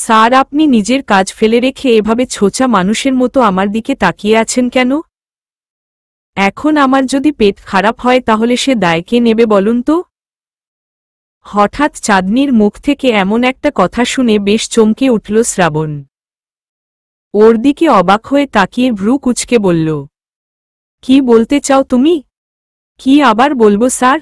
Sir, আপনি নিজের কাজ ফেলে রেখে এভাবে ছোচা মানুষের মতো আমার দিকে তাকিয়ে আছেন কেন? এখন আমার যদি পেট খারাপ হয় তাহলে সে দায় কে নেবে বলুন তো? হঠাৎ চাঁদনির মুখ থেকে এমন একটা কথা শুনে বেশ চমকে উঠল শ্রাবণ। ওর দিকে অবাক হয়ে তাকিয়ে ভ্রু কুঁচকে বলল, কি বলতে চাও তুমি? কি আবার বলবো স্যার?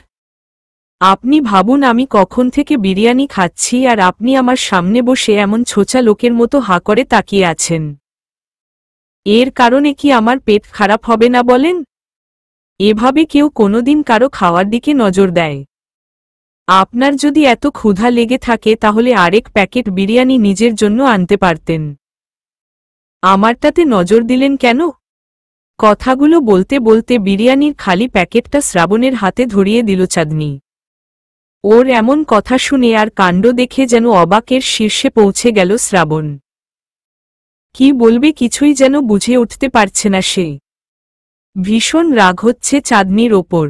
আপনি ভাবুন, আমি কখন থেকে বিরিয়ানি খাচ্ছি আর আপনি আমার সামনে বসে এমন ছোচা লোকের মতো হাঁ করে তাকিয়ে আছেন। এর কারণে কি আমার পেট খারাপ হবে না বলেন? এভাবে কেউ কোনোদিন কারো খাওয়ার দিকে নজর দেয়? আপনার যদি এত ক্ষুধা লেগে থাকে তাহলে আরেক প্যাকেট বিরিয়ানি নিজের জন্য আনতে পারতেন। আমারটাতে নজর দিলেন কেন? কথাগুলো বলতে বলতে বিরিয়ানির খালি প্যাকেটটা শ্রাবণের হাতে ধরিয়ে দিল চাঁদনি। ওর এমন কথা শুনে আর কাণ্ড দেখে যেন অবাকের শীর্ষে পৌঁছে গেল শ্রাবণ। কি বলবে কিছুই যেন বুঝে উঠতে পারছে না সে। ভীষণ রাগ হচ্ছে চাঁদনির ওপর,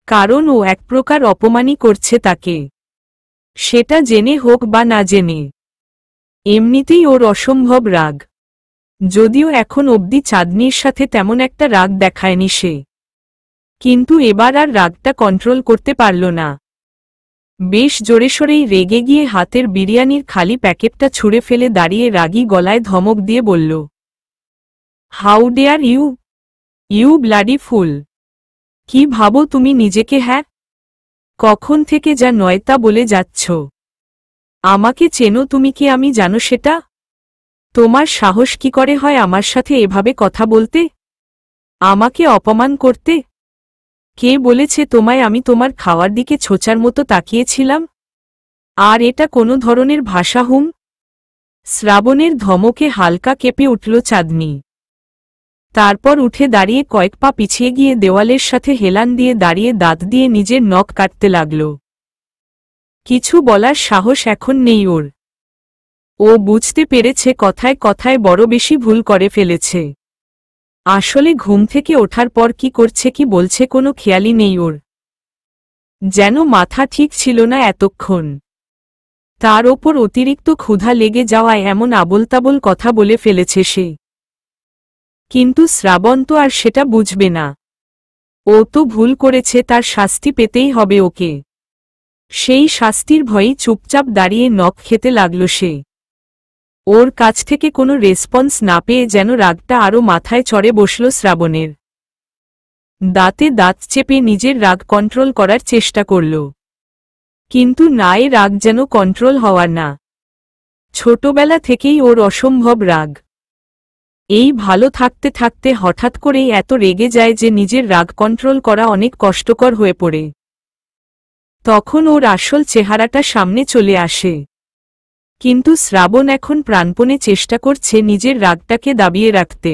কারণ ও এক প্রকার অপমানই করছে তাকে, সেটা জেনে হোক বা না জেনে। এমনিতেই ওর অসম্ভব রাগ, যদিও এখন অবধি চাঁদনির সাথে তেমন একটা রাগ দেখায়নি সে, কিন্তু এবার আর রাগটা কন্ট্রোল করতে পারল না। বেশ জোরেশোরেই রেগে গিয়ে হাতের বিরিয়ানির খালি প্যাকেটটা ছুঁড়ে ফেলে দাঁড়িয়ে রাগী গলায় ধমক দিয়ে বলল, how dare you, you bloody fool! কি ভাবো তুমি নিজেকে? হ্যাঁ, কখন থেকে যা নয় তা বলে যাচ্ছ। আমাকে চেনো তুমি কি আমি জানো সেটা? তোমার সাহস কি করে হয় আমার সাথে এভাবে কথা বলতে, আমাকে অপমান করতে? কে বলেছে তোমায় আমি তোমার খাওয়ার দিকে ছোচার মতো তাকিয়েছিলাম? আর এটা কোনো ধরনের ভাষা হুম? শ্রাবণের ধমকে হালকা কেঁপে উঠল চাঁদনি। তারপর উঠে দাঁড়িয়ে কয়েক পা পিছিয়ে গিয়ে দেওয়ালের সাথে হেলান দিয়ে দাঁড়িয়ে দাঁত দিয়ে নিজের নখ কাটতে লাগল। কিছু বলার সাহস এখন নেই ওর। ও বুঝতে পেরেছে কথায় কথায় বড় বেশি ভুল করে ফেলেছে। আসলে ঘুম থেকে ওঠার পর কি করছে কি বলছে কোনো খেয়ালই নেই ওর, যেন মাথা ঠিক ছিল না এতক্ষণ। তার ওপর অতিরিক্ত ক্ষুধা লেগে যাওয়ায় এমন আবোলতাবোল কথা বলে ফেলেছে সে। কিন্তু শ্রাবণ তো আর সেটা বুঝবে না। ও তো ভুল করেছে, তার শাস্তি পেতেই হবে ওকে। সেই শাস্তির ভয়েই চুপচাপ দাঁড়িয়ে নখ খেতে লাগল সে। ওর কাছ থেকে কোনো রেসপন্স না পেয়ে যেন রাগটা আরও মাথায় চড়ে বসল শ্রাবণের। দাঁতে দাঁত চেপে নিজের রাগ কন্ট্রোল করার চেষ্টা করল, কিন্তু না, এ রাগ যেন কন্ট্রোল হওয়ার না। ছোটবেলা থেকেই ওর অসম্ভব রাগ। এই ভালো থাকতে থাকতে হঠাৎ করেই এত রেগে যায় যে নিজের রাগ কন্ট্রোল করা অনেক কষ্টকর হয়ে পড়ে। তখন ওর আসল চেহারাটা সামনে চলে আসে। কিন্তু শ্রাবণ এখন প্রাণপণে চেষ্টা করছে নিজের রাগটাকে দাবিয়ে রাখতে,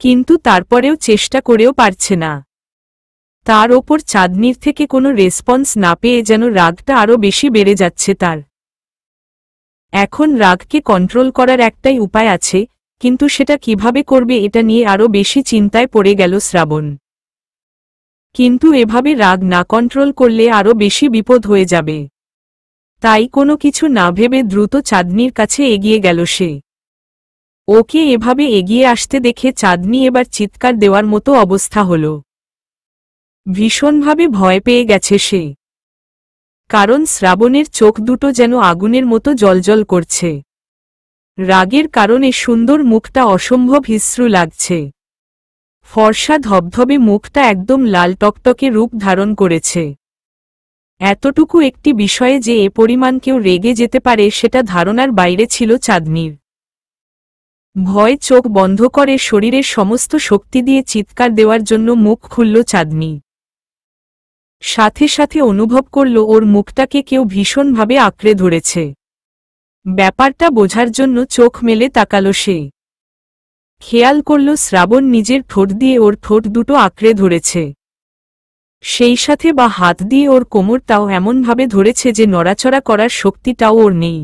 কিন্তু তারপরেও চেষ্টা করেও পারছে না। তার ওপর চাঁদনির থেকে কোনো রেসপন্স না পেয়ে যেন রাগটা আরও বেশি বেড়ে যাচ্ছে তার। এখন রাগকে কন্ট্রোল করার একটাই উপায় আছে, কিন্তু সেটা কিভাবে করবে এটা নিয়ে আরও বেশি চিন্তায় পড়ে গেল শ্রাবণ। কিন্তু এভাবে রাগ না কন্ট্রোল করলে আরও বেশি বিপদ হয়ে যাবে। তাই কোনো কিছু না ভেবে দ্রুত চাঁদনির কাছে এগিয়ে গেল সে। ওকে এভাবে এগিয়ে আসতে দেখে চাঁদনি এবার চিৎকার দেওয়ার মতো অবস্থা হল। ভীষণভাবে ভয় পেয়ে গেছে সে, কারণ শ্রাবণের চোখ দুটো যেন আগুনের মতো জ্বলজ্বল করছে। রাগের কারণে সুন্দর মুখটা অসম্ভব হিস্রু লাগছে। ফর্সা ধবধবে মুখটা একদম লাল টকটকে রূপ ধারণ করেছে। এতটুকু একটি বিষয়ে যে এ পরিমাণ কেউ রেগে যেতে পারে সেটা ধারণার বাইরে ছিল চাঁদনির। ভয় চোখ বন্ধ করে শরীরের সমস্ত শক্তি দিয়ে চিৎকার দেওয়ার জন্য মুখ খুলল চাঁদনি। সাথে সাথে অনুভব করল ওর মুখটাকে কেউ ভীষণভাবে আঁকড়ে ধরেছে। ব্যাপারটা বোঝার জন্য চোখ মেলে তাকালো সে। খেয়াল করল শ্রাবণ নিজের ঠোঁট দিয়ে ওর ঠোঁট দুটো আঁকড়ে ধরেছে, সেই সাথে বা হাত দিয়ে ওর কোমরটাও এমনভাবে ধরেছে যে নড়াচড়া করার শক্তিটাও ওর নেই।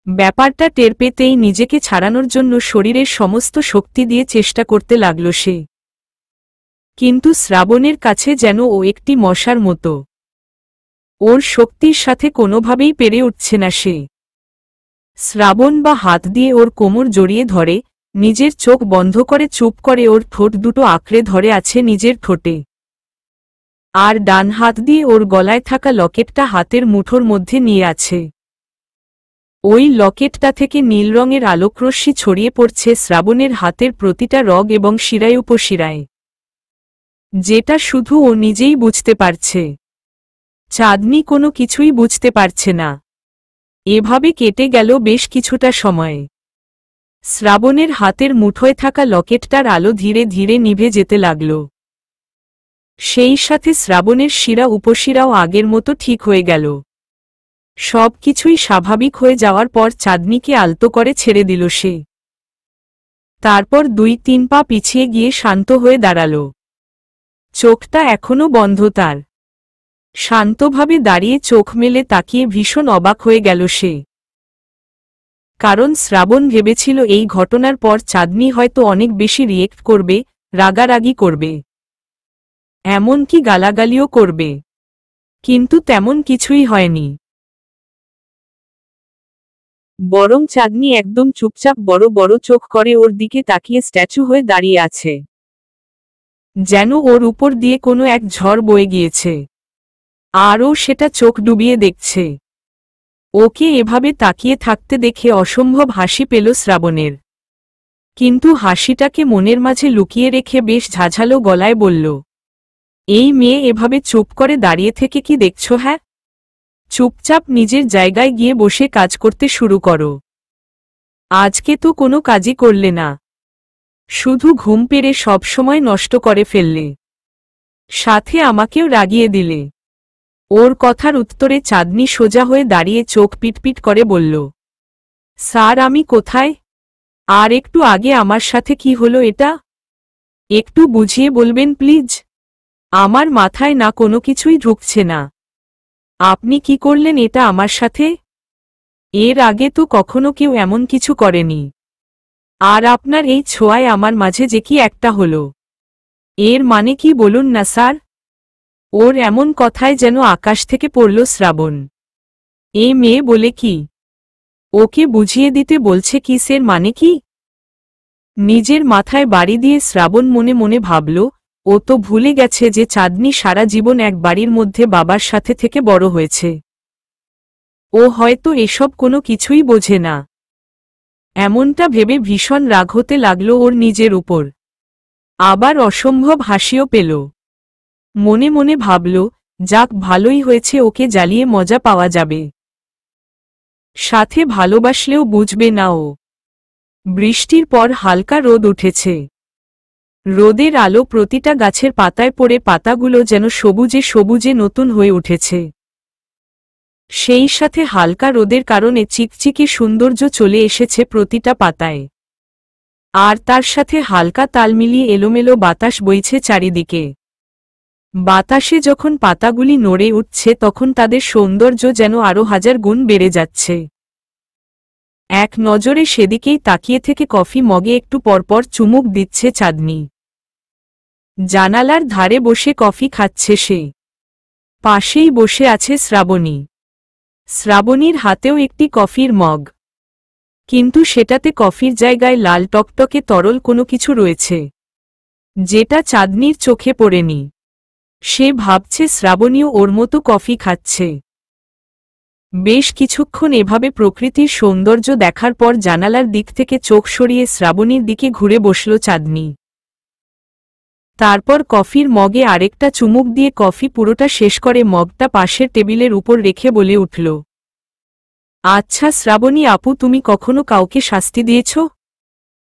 ব্যাপারটা টের পেতেই নিজেকে ছাড়ানোর জন্য শরীরের সমস্ত শক্তি দিয়ে চেষ্টা করতে লাগল সে। কিন্তু শ্রাবণের কাছে যেন ও একটি মশার মতো। ওর শক্তির সাথে কোনোভাবেই পেরে উঠছে না সে। শ্রাবণ বা হাত দিয়ে ওর কোমর জড়িয়ে ধরে, নিজের চোখ বন্ধ করে চুপ করে ওর ঠোঁট দুটো আঁকড়ে ধরে আছে নিজের ঠোঁটে। আর ডান হাত দিয়ে ওর গলায় থাকা লকেটটা হাতের মুঠোর মধ্যে নিয়ে আছে। ওই লকেটটা থেকে নীল রঙের আলোকরশ্মি ছড়িয়ে পড়ছে শ্রাবণের হাতের প্রতিটা রগ এবং শিরায় উপশিরায়, যেটা শুধু ও নিজেই বুঝতে পারছে। চাঁদনি কোনো কিছুই বুঝতে পারছে না। এভাবে কেটে গেল বেশ কিছুটা সময়। শ্রাবণের হাতের মুঠোয় থাকা লকেটটার আলো ধীরে ধীরে নিভে যেতে লাগল। সেই সাথে শ্রাবণের শিরা উপশিরাও আগের মতো ঠিক হয়ে গেল। সব কিছুই স্বাভাবিক হয়ে যাওয়ার পর চাঁদনিকে আলতো করে ছেড়ে দিল সে। তারপর 2-3 পা পিছিয়ে গিয়ে শান্ত হয়ে দাঁড়াল। চোখটা এখনো বন্ধ তার। শান্তভাবে দাঁড়িয়ে চোখ মেলে তাকিয়ে ভীষণ অবাক হয়ে গেল সে। কারণ শ্রাবণ ভেবেছিল এই ঘটনার পর চাঁদনি হয়তো অনেক বেশি রিয়েক্ট করবে, রাগারাগি করবে, এমনকি গালাগালিও করবে। কিন্তু তেমন কিছুই হয়নি। বরং চাঁদনি একদম চুপচাপ বড় বড় চোখ করে ওর দিকে তাকিয়ে স্ট্যাচু হয়ে দাঁড়িয়ে আছে, যেন ওর উপর দিয়ে কোনো এক ঝড় বয়ে গিয়েছে। আর ও সেটা চোখ ডুবিয়ে দেখছে। ওকে এভাবে তাকিয়ে থাকতে দেখে অসম্ভব হাসি পেল শ্রাবণের। কিন্তু হাসিটাকে মনের মাঝে লুকিয়ে রেখে বেশ ঝাঝালো গলায় বলল, এই মেয়ে এভাবে চুপ করে দাঁড়িয়ে থেকে কি দেখছো? হ্যাঁ, চুপচাপ নিজের জায়গায় গিয়ে বসে কাজ করতে শুরু করো। আজকে তো কোনো কাজই করলে না, শুধু ঘুম পেড়ে সব সময় নষ্ট করে ফেললে, সাথে আমাকেও রাগিয়ে দিলে। ওর কথার উত্তরে চাঁদনি সোজা হয়ে দাঁড়িয়ে চোখ পিটপিট করে বলল, স্যার আমি কোথায়? আর একটু আগে আমার সাথে কি হলো এটা একটু বুঝিয়ে বলবেন প্লিজ? আমার মাথায় না কোনো কিছুই ঢুকছে না। আপনি কি করলেন এটা আমার সাথে? এর আগে তো কখনো কেউ এমন কিছু করেনি। আর আপনার এই ছোঁয়ায় আমার মাঝে যে কি একটা হলো, এর মানে কি বলুন না স্যার? ওর এমন কথায় যেন আকাশ থেকে পড়ল শ্রাবণ। এ মেয়ে বলে কি? ওকে বুঝিয়ে দিতে বলছে কিসের মানে কি? নিজের মাথায় বাড়ি দিয়ে শ্রাবণ মনে মনে ভাবল, ও তো ভুলে গেছে যে চাঁদনি সারা জীবন এক বাড়ির মধ্যে বাবার সাথে থেকে বড় হয়েছে। ও হয়তো এসব কোনো কিছুই বোঝে না। এমনটা ভেবে ভীষণ রাগ হতে লাগল ওর নিজের উপর। আবার অসম্ভব হাসিও পেল। মনে মনে ভাবল, যাক ভালোই হয়েছে, ওকে জ্বালিয়ে মজা পাওয়া যাবে। সাথে ভালোবাসলেও বুঝবে না ও। বৃষ্টির পর হালকা রোদ উঠেছে। রোদের আলো প্রতিটা গাছের পাতায় পড়ে পাতাগুলো যেন সবুজে সবুজে নতুন হয়ে উঠেছে। সেই সাথে হালকা রোদের কারণে চিকচিকে সৌন্দর্য চলে এসেছে প্রতিটা পাতায়। আর তার সাথে হালকা তাল মিলিয়ে এলোমেলো বাতাস বইছে চারিদিকে। বাতাসে যখন পাতাগুলি নড়ে উঠছে তখন তাদের সৌন্দর্য যেন আরো 1000 গুণ বেড়ে যাচ্ছে। এক নজরে সেদিকেই তাকিয়ে থেকে কফি মগে একটু পরপর চুমুক দিচ্ছে চাঁদনি। জানালার ধারে বসে কফি খাচ্ছে সে। পাশেই বসে আছে শ্রাবণী। শ্রাবণীর হাতেও একটি কফির মগ, কিন্তু সেটাতে কফির জায়গায় লাল টকটকে তরল কোনো কিছু রয়েছে, যেটা চাঁদনির চোখে পড়েনি। সে ভাবছে শ্রাবণীও ওর মতো কফি খাচ্ছে। বেশ কিছুক্ষণ এভাবে প্রকৃতির সৌন্দর্য দেখার পর জানালার দিক থেকে চোখ সরিয়ে শ্রাবণীর দিকে ঘুরে বসল চাঁদনি। তারপর কফির মগে আরেকটা চুমুক দিয়ে কফি পুরোটা শেষ করে মগটা পাশের টেবিলের উপর রেখে বলে উঠল, আচ্ছা শ্রাবণী আপু, তুমি কখনো কাউকে শাস্তি দিয়েছ?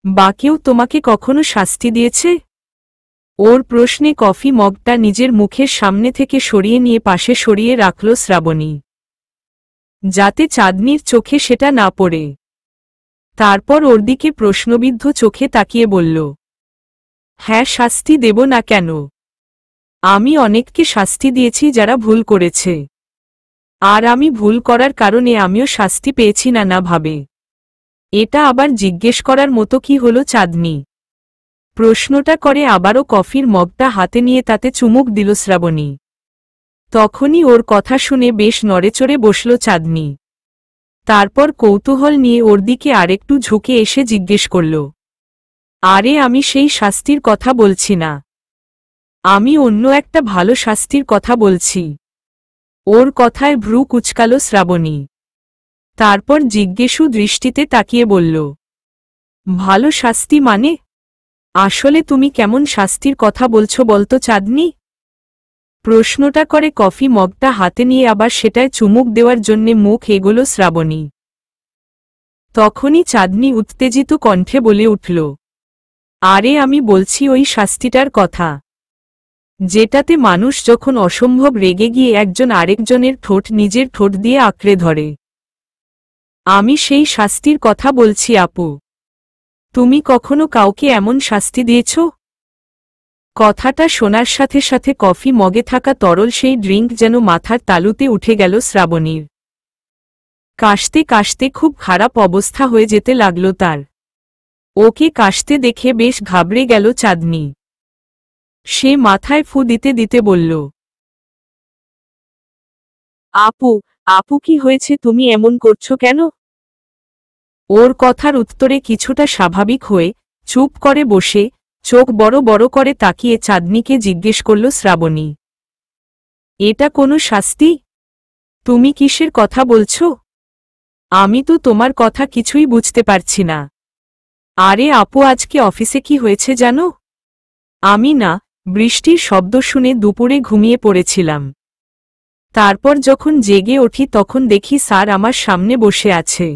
বা কেউ তোমাকে কখনো শাস্তি দিয়েছে? ওর প্রশ্নে কফি মগটা নিজের মুখের সামনে থেকে সরিয়ে নিয়ে পাশে সরিয়ে রাখল শ্রাবণী, যাতে চাঁদনির চোখে সেটা না পড়ে। তারপর ওর দিকে প্রশ্নবিদ্ধ চোখে তাকিয়ে বলল, হ্যাঁ, শাস্তি দেব না কেন? আমি অনেককে শাস্তি দিয়েছি যারা ভুল করেছে। আর আমি ভুল করার কারণে আমিও শাস্তি পেয়েছি নানা ভাবে। এটা আবার জিজ্ঞেস করার মতো কি হলো? চাঁদনি প্রশ্নটা করে আবারও কফির মগটা হাতে নিয়ে তাতে চুমুক দিল শ্রাবণী। তখনই ওর কথা শুনে বেশ নড়েচড়ে বসল চাঁদনি। তারপর কৌতূহল নিয়ে ওর দিকে আরেকটু ঝুঁকে এসে জিজ্ঞেস করল, আরে আমি সেই শাস্তির কথা বলছি না, আমি অন্য একটা ভালো শাস্তির কথা বলছি। ওর কথায় ভ্রু কুচকাল শ্রাবণী। তারপর জিজ্ঞেসু দৃষ্টিতে তাকিয়ে বলল, ভালো শাস্তি মানে? আসলে তুমি কেমন শাস্তির কথা বলছো বলতো চাঁদনি? প্রশ্নটা করে কফি মগটা হাতে নিয়ে আবার সেটায় চুমুক দেওয়ার জন্যে মুখ এগোল শ্রাবণী। তখনই চাঁদনি উত্তেজিত কণ্ঠে বলে উঠল, আরে আমি বলছি ওই শাস্তিটার কথা, যেটাতে মানুষ যখন অসম্ভব রেগে গিয়ে একজন আরেকজনের ঠোঁট নিজের ঠোঁট দিয়ে আঁকড়ে ধরে। আমি সেই শাস্তির কথা বলছি আপু। তুমি কখনো কাউকে এমন শাস্তি দিয়েছ? কথাটা শোনার সাথে সাথে কফি মগে থাকা তরল সেই ড্রিঙ্ক যেন মাথার তালুতে উঠে গেল শ্রাবণীর। কাশতে কাশতে খুব খারাপ অবস্থা হয়ে যেতে লাগল তার। ওকে কাশতে দেখে বেশ ঘাবড়ে গেল চাঁদনি। সে মাথায় ফু দিতে দিতে বলল, আপু, আপু কি হয়েছে, তুমি এমন করছো কেন? ওর কথার উত্তরে কিছুটা স্বাভাবিক হয়ে চুপ করে বসে চোখ বড় বড় করে তাকিয়ে চাঁদনিকে জিজ্ঞেস করল শ্রাবণী, এটা কোনো শাস্তি? তুমি কিসের কথা বলছো? আমি তো তোমার কথা কিছুই বুঝতে পারছি না। আরে আপু, আজকে অফিসে কি হয়েছে জানো? আমি না বৃষ্টির শব্দ শুনে দুপুরে ঘুমিয়ে পড়েছিলাম। তারপর যখন জেগে উঠি তখন দেখি স্যার আমার সামনে বসে আছে।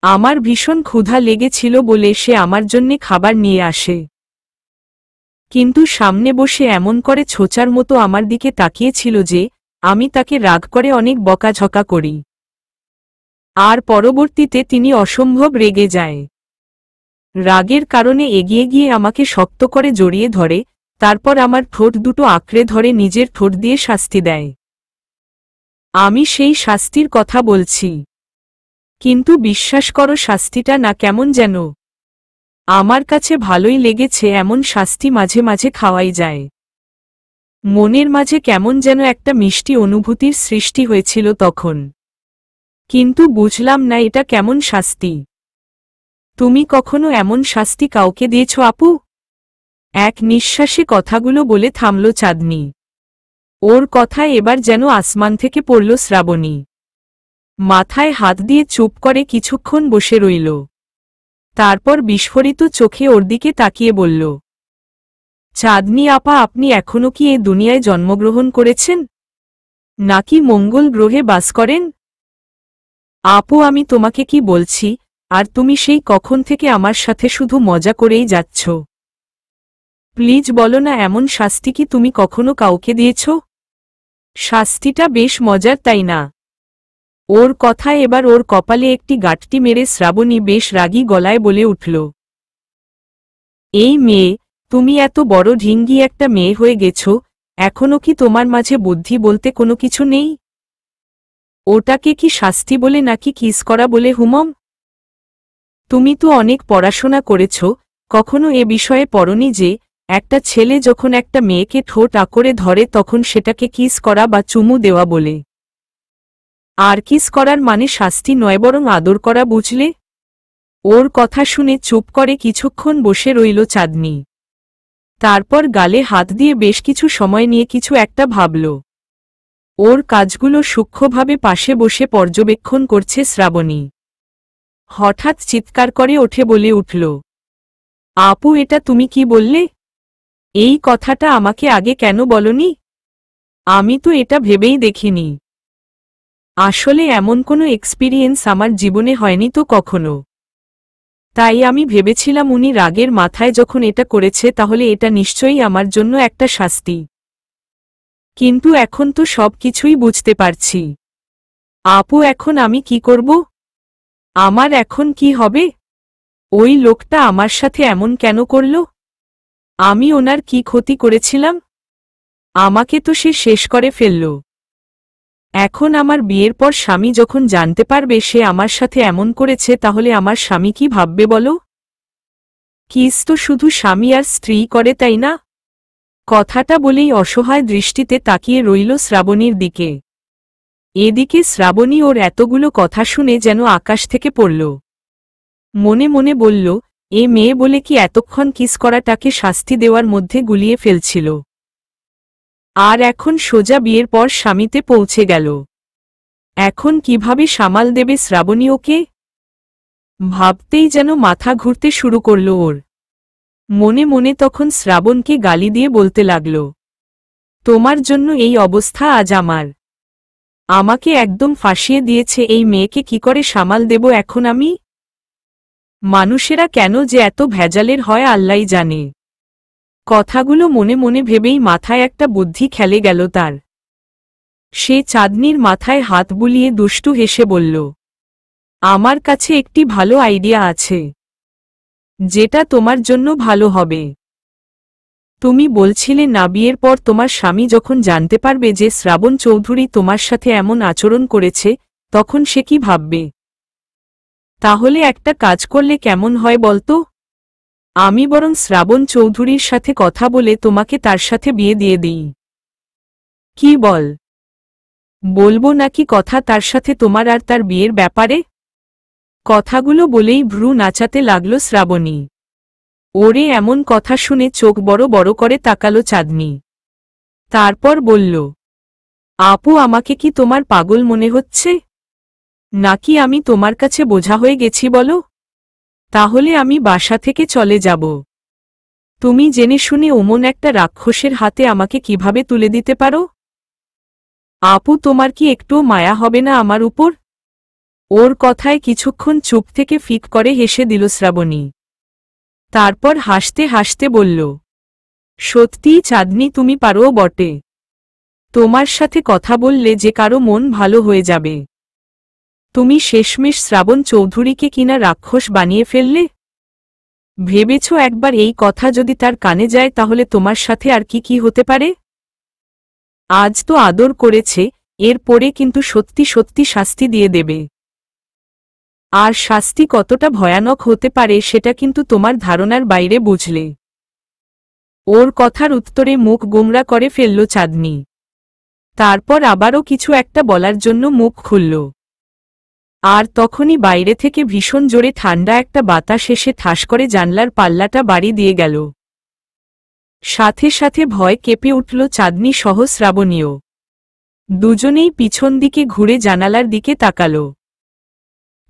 আমার ভীষণ ক্ষুধা লেগেছিল বলে সে আমার জন্যে খাবার নিয়ে আসে, কিন্তু সামনে বসে এমন করে ছোচার মতো আমার দিকে তাকিয়েছিল যে আমি তাকে রাগ করে অনেক বকাঝকা করি। আর পরবর্তীতে তিনি অসম্ভব রেগে যায়। রাগের কারণে এগিয়ে গিয়ে আমাকে শক্ত করে জড়িয়ে ধরে, তারপর আমার ঠোঁট দুটো আঁকড়ে ধরে নিজের ঠোঁট দিয়ে শাস্তি দেয়। আমি সেই শাস্তির কথা বলছি। কিন্তু বিশ্বাস করো, শাস্তিটা না কেমন যেন। আমার কাছে ভালোই লেগেছে। এমন শাস্তি মাঝে মাঝে খাওয়াই যায়। মনের মাঝে কেমন যেন একটা মিষ্টি অনুভূতির সৃষ্টি হয়েছিল তখন। কিন্তু বুঝলাম না এটা কেমন শাস্তি। তুমি কখনো এমন শাস্তি কাউকে দিয়েছ আপু? এক নিঃশ্বাসে কথাগুলো বলে থামল চাঁদনি। ওর কথায় এবার যেন আসমান থেকে পড়ল শ্রাবণী। মাথায় হাত দিয়ে চুপ করে কিছুক্ষণ বসে রইল। তারপর বিস্ফোরিত চোখে ওর দিকে তাকিয়ে বলল, চাঁদনি আপা, আপনি এখনো কি এ দুনিয়ায় জন্মগ্রহণ করেছেন, নাকি মঙ্গল গ্রহে বাস করেন? আপু, আমি তোমাকে কি বলছি, আর তুমি সেই কখন থেকে আমার সাথে শুধু মজা করেই যাচ্ছ। প্লিজ বলো না, এমন শাস্তি কি তুমি কখনো কাউকে দিয়েছ? শাস্তিটা বেশ মজার, তাই না? ওর কথায় এবার ওর কপালে একটি গাঁটটি মেরে শ্রাবণী বেশ রাগী গলায় বলে উঠল, এই মেয়ে, তুমি এত বড় ঢিঙ্গি একটা মেয়ে হয়ে গেছ, এখনো কি তোমার মাঝে বুদ্ধি বলতে কোনো কিছু নেই? ওটাকে কি শাস্তি বলে নাকি কিস করা বলে হুমম? তুমি তো অনেক পড়াশোনা করেছ, কখনো এ বিষয়ে পড়নি যে একটা ছেলে যখন একটা মেয়েকে ঠোঁট আঁকড়ে ধরে তখন সেটাকে কিস করা বা চুমু দেওয়া বলে। আর কিস করার মানে শাস্তি নয়, বরং আদর করা, বুঝলে? ওর কথা শুনে চুপ করে কিছুক্ষণ বসে রইল চাঁদনি। তারপর গালে হাত দিয়ে বেশ কিছু সময় নিয়ে কিছু একটা ভাবল। ওর কাজগুলো সূক্ষ্মভাবে পাশে বসে পর্যবেক্ষণ করছে শ্রাবণী। হঠাৎ চিৎকার করে ওঠে বলে উঠল, আপু, এটা তুমি কি বললে? এই কথাটা আমাকে আগে কেন বলনি? আমি তো এটা ভেবেই দেখিনি। আসলে এমন কোনো এক্সপিরিয়েন্স আমার জীবনে হয়নি তো কখনো। তাই আমি ভেবেছিলাম উনি রাগের মাথায় যখন এটা করেছে তাহলে এটা নিশ্চয়ই আমার জন্য একটা শাস্তি। কিন্তু এখন তো সব কিছুই বুঝতে পারছি। আপু, এখন আমি কি করব? আমার এখন কি হবে? ওই লোকটা আমার সাথে এমন কেন করল? আমি ওনার কি ক্ষতি করেছিলাম? আমাকে তো সে শেষ করে ফেলল। এখন আমার বিয়ের পর স্বামী যখন জানতে পারবে সে আমার সাথে এমন করেছে তাহলে আমার স্বামী কি ভাববে বলো? কিস তো শুধু স্বামী আর স্ত্রী করে, তাই না? কথাটা বলেই অসহায় দৃষ্টিতে তাকিয়ে রইল শ্রাবণীর দিকে। এদিকে শ্রাবণী ওর এতগুলো কথা শুনে যেন আকাশ থেকে পড়ল। মনে মনে বলল, এ মেয়ে বলে কি এতক্ষণ কিস করাটাকে শাস্তি দেওয়ার মধ্যে গুলিয়ে ফেলছিল, আর এখন সোজা বিয়ের পর স্বামীতে পৌঁছে গেল। এখন কিভাবে সামাল দেবে শ্রাবণী ওকে? ভাবতেই যেন মাথা ঘুরতে শুরু করল ওর। মনে মনে তখন শ্রাবণকে গালি দিয়ে বলতে লাগল, তোমার জন্য এই অবস্থা আজ আমার। আমাকে একদম ফাঁসিয়ে দিয়েছে, এই মেয়েকে কি করে সামাল দেব এখন আমি? মানুষেরা কেন যে এত ভেজালের হয় আল্লাহই জানে। কথাগুলো মনে মনে ভেবেই মাথায় একটা বুদ্ধি খেলে গেল তার। সে চাঁদনির মাথায় হাত বুলিয়ে দুষ্টু হেসে বলল, আমার কাছে একটি ভালো আইডিয়া আছে, যেটা তোমার জন্য ভালো হবে। তুমি বলছিলে না বিয়ের পর তোমার স্বামী যখন জানতে পারবে যে শ্রাবণ চৌধুরী তোমার সাথে এমন আচরণ করেছে, তখন সে কি ভাববে? তাহলে একটা কাজ করলে কেমন হয় বলতো? আমি বরং শ্রাবণ চৌধুরীর সাথে কথা বলে তোমাকে তার সাথে বিয়ে দিয়ে দিই। কি বল? বলবো নাকি কথা তার সাথে তোমার আর তার বিয়ের ব্যাপারে? কথাগুলো বলেই ভ্রু নাচাতে লাগল শ্রাবণী। ওরে এমন কথা শুনে চোখ বড় বড় করে তাকালো চাঁদনি। তারপর বলল, আপু আমাকে কি তোমার পাগল মনে হচ্ছে? নাকি আমি তোমার কাছে বোঝা হয়ে গেছি বলো? তাহলে আমি বাসা থেকে চলে যাব। তুমি জেনে শুনে ওমন একটা রাক্ষসের হাতে আমাকে কিভাবে তুলে দিতে পারো? আপু তোমার কি একটুও মায়া হবে না আমার উপর? ওর কথায় কিছুক্ষণ চুপ থেকে ফিক করে হেসে দিল শ্রাবণী। তারপর হাসতে হাসতে বলল, সত্যিই চাঁদনি তুমি পারো বটে। তোমার সাথে কথা বললে যে কারো মন ভালো হয়ে যাবে। তুমি শেষমেশ শ্রাবণ চৌধুরীকে কিনা রাক্ষস বানিয়ে ফেললে? ভেবেছ একবার এই কথা যদি তার কানে যায় তাহলে তোমার সাথে আর কি কি হতে পারে? আজ তো আদর করেছে, এর পরে কিন্তু সত্যি সত্যি শাস্তি দিয়ে দেবে। আর শাস্তি কতটা ভয়ানক হতে পারে সেটা কিন্তু তোমার ধারণার বাইরে বুঝলে। ওর কথার উত্তরে মুখ গোমরা করে ফেলল চাঁদনি। তারপর আবারও কিছু একটা বলার জন্য মুখ খুলল। আর তখনই বাইরে থেকে ভীষণ জোরে ঠান্ডা একটা বাতাস এসে ঠাস করে জানলার পাল্লাটা বাড়ি দিয়ে গেল। সাথে সাথে ভয় কেঁপে উঠল চাঁদনি সহ শ্রাবণীও। দুজনেই পিছন দিকে ঘুরে জানালার দিকে তাকাল।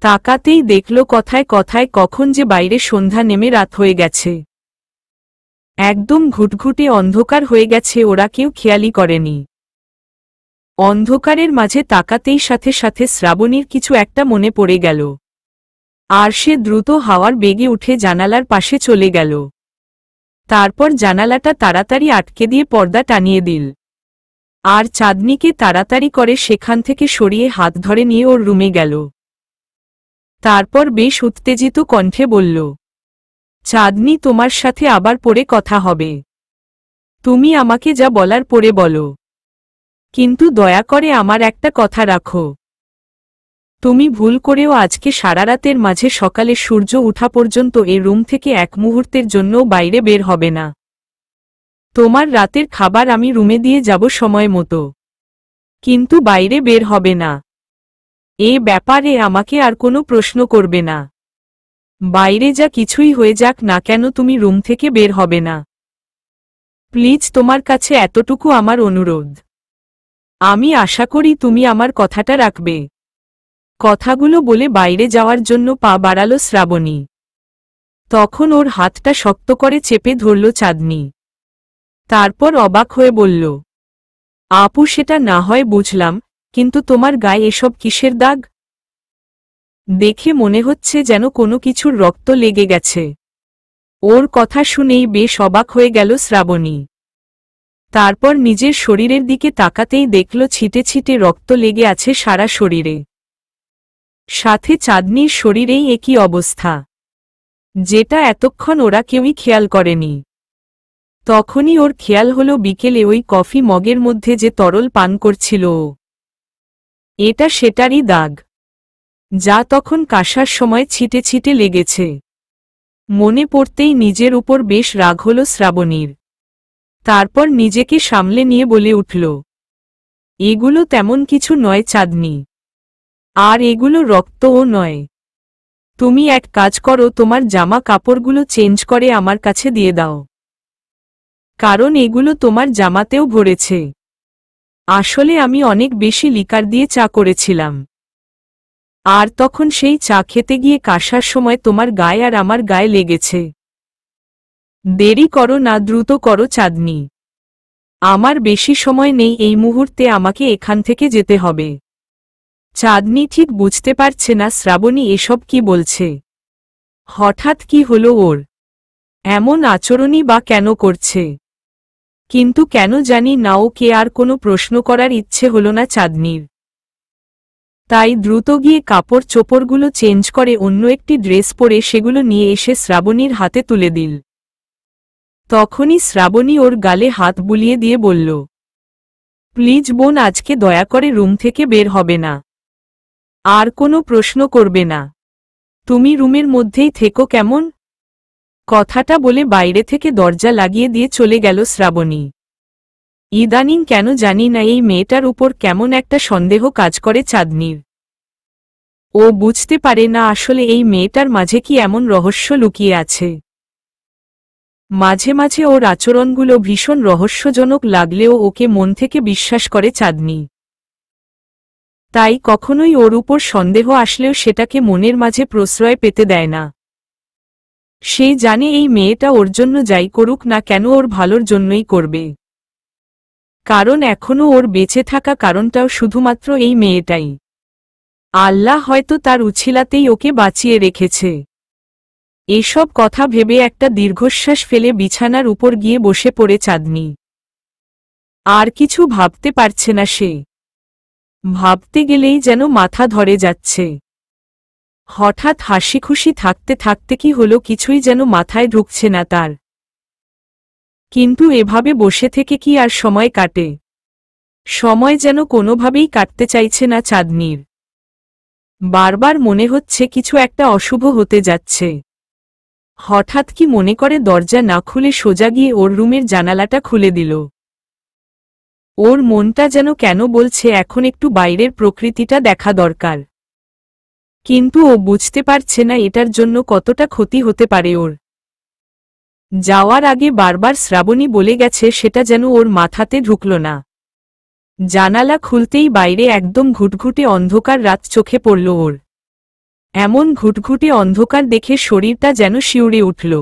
তাকাতেই দেখল কথায় কথায় কখন যে বাইরে সন্ধ্যা নেমে রাত হয়ে গেছে। একদম ঘুটঘুটে অন্ধকার হয়ে গেছে, ওরা কেউ খেয়ালই করেনি। অন্ধকারের মাঝে তাকাতেই সাথে সাথে শ্রাবণীর কিছু একটা মনে পড়ে গেল। আর সে দ্রুত হাওয়ার বেগে উঠে জানালার পাশে চলে গেল। তারপর জানালাটা তাড়াতাড়ি আটকে দিয়ে পর্দা টানিয়ে দিল। আর চাঁদনিকে তাড়াতাড়ি করে সেখান থেকে সরিয়ে হাত ধরে নিয়ে ওর রুমে গেল। তারপর বেশ উত্তেজিত কণ্ঠে বলল, চাঁদনি তোমার সাথে আবার পরে কথা হবে। তুমি আমাকে যা বলার পরে বলো, কিন্তু দয়া করে আমার একটা কথা রাখো। তুমি ভুল করেও আজকে সারারাতের মাঝে সকালে সূর্য উঠা পর্যন্ত এ রুম থেকে এক মুহূর্তের জন্যও বাইরে বের হবে না। তোমার রাতের খাবার আমি রুমে দিয়ে যাব সময় মতো, কিন্তু বাইরে বের হবে না। এ ব্যাপারে আমাকে আর কোনো প্রশ্ন করবে না। বাইরে যা কিছুই হয়ে যাক না কেন তুমি রুম থেকে বের হবে না। প্লিজ তোমার কাছে এতটুকু আমার অনুরোধ। আমি আশা করি তুমি আমার কথাটা রাখবে। কথাগুলো বলে বাইরে যাওয়ার জন্য পা বাড়াল শ্রাবণী। তখন ওর হাতটা শক্ত করে চেপে ধরল চাঁদনি। তারপর অবাক হয়ে বলল, আপু সেটা না হয় বুঝলাম, কিন্তু তোমার গায়ে এসব কিসের দাগ? দেখে মনে হচ্ছে যেন কোনো কিছুর রক্ত লেগে গেছে। ওর কথা শুনেই বেশ অবাক হয়ে গেল শ্রাবণী। তারপর নিজের শরীরের দিকে তাকাতেই দেখল ছিটে ছিটে রক্ত লেগে আছে সারা শরীরে। সাথে চাঁদনির শরীরেই একই অবস্থা, যেটা এতক্ষণ ওরা কেউই খেয়াল করেনি। তখনই ওর খেয়াল হলো বিকেলে ওই কফি মগের মধ্যে যে তরল পান করছিল ও। এটা সেটারই দাগ, যা তখন কাশার সময় ছিটে ছিটে লেগেছে। মনে পড়তেই নিজের উপর বেশ রাগ হল শ্রাবণীর। তারপর নিজেকে সামলে নিয়ে বলে উঠল, এগুলো তেমন কিছু নয় চাঁদনি, আর এগুলো রক্তও নয়। তুমি এক কাজ করো, তোমার জামা কাপড়গুলো চেঞ্জ করে আমার কাছে দিয়ে দাও, কারণ এগুলো তোমার জামাতেও ভরেছে। আসলে আমি অনেক বেশি লিকার দিয়ে চা করেছিলাম, আর তখন সেই চা খেতে গিয়ে কাশার সময় তোমার গায়ে আর আমার গায়ে লেগেছে। দেরি করো না, দ্রুত করো চাঁদনি, আমার বেশি সময় নেই, এই মুহূর্তে আমাকে এখান থেকে যেতে হবে। চাঁদনি ঠিক বুঝতে পারছে না শ্রাবণী এসব কি বলছে। হঠাৎ কি হলো ওর, এমন আচরণই বা কেন করছে? কিন্তু কেন জানি না ওকে আর কোনো প্রশ্ন করার ইচ্ছে হলো না চাঁদনির। তাই দ্রুত গিয়ে কাপড় চোপড়গুলো চেঞ্জ করে অন্য একটি ড্রেস পরে সেগুলো নিয়ে এসে শ্রাবণীর হাতে তুলে দিল। তখনই শ্রাবণী ওর গালে হাত বুলিয়ে দিয়ে বলল, প্লিজ বোন, আজকে দয়া করে রুম থেকে বের হবে না, আর কোনো প্রশ্ন করবে না, তুমি রুমের মধ্যেই থেকো কেমন? কথাটা বলে বাইরে থেকে দরজা লাগিয়ে দিয়ে চলে গেল শ্রাবণী। ইদানিং কেন জানি না এই মেয়েটার উপর কেমন একটা সন্দেহ কাজ করে চাঁদনির। ও বুঝতে পারে না আসলে এই মেয়েটার মাঝে কি এমন রহস্য লুকিয়ে আছে। মাঝে মাঝে ওর আচরণগুলো ভীষণ রহস্যজনক লাগলেও ওকে মন থেকে বিশ্বাস করে চাঁদনি। তাই কখনোই ওর উপর সন্দেহ আসলেও সেটাকে মনের মাঝে প্রশ্রয় পেতে দেয় না। সে জানে এই মেয়েটা ওর জন্য যাই করুক না কেন ওর ভালোর জন্যই করবে, কারণ এখনও ওর বেঁচে থাকা কারণটাও শুধুমাত্র এই মেয়েটাই। আল্লাহ হয়তো তার উছিলাতেই ওকে বাঁচিয়ে রেখেছে। এসব কথা ভেবে একটা দীর্ঘশ্বাস ফেলে বিছানার উপর গিয়ে বসে পড়ে চাঁদনি। আর কিছু ভাবতে পারছে না সে, ভাবতে গেলেই যেন মাথা ধরে যাচ্ছে। হঠাৎ হাসি খুশি থাকতে থাকতে কি হলো কিছুই যেন মাথায় ঢুকছে না তার। কিন্তু এভাবে বসে থেকে কি আর সময় কাটে? সময় যেন কোনোভাবেই কাটতে চাইছে না চাঁদনির। বারবার মনে হচ্ছে কিছু একটা অশুভ হতে যাচ্ছে। হঠাৎ কি মনে করে দরজা না খুলে সোজা গিয়ে ওর রুমের জানালাটা খুলে দিল। ওর মনটা যেন কেন বলছে এখন একটু বাইরের প্রকৃতিটা দেখা দরকার, কিন্তু ও বুঝতে পারছে না এটার জন্য কতটা ক্ষতি হতে পারে ওর। যাওয়ার আগে বারবার শ্রাবণী বলে গেছে সেটা যেন ওর মাথাতে ঢুকল না। জানালা খুলতেই বাইরে একদম ঘুটঘুটে অন্ধকার রাত চোখে পড়ল ওর। এমন ঘুটঘুটে অন্ধকার দেখে শরীরটা যেন শিউরে উঠল।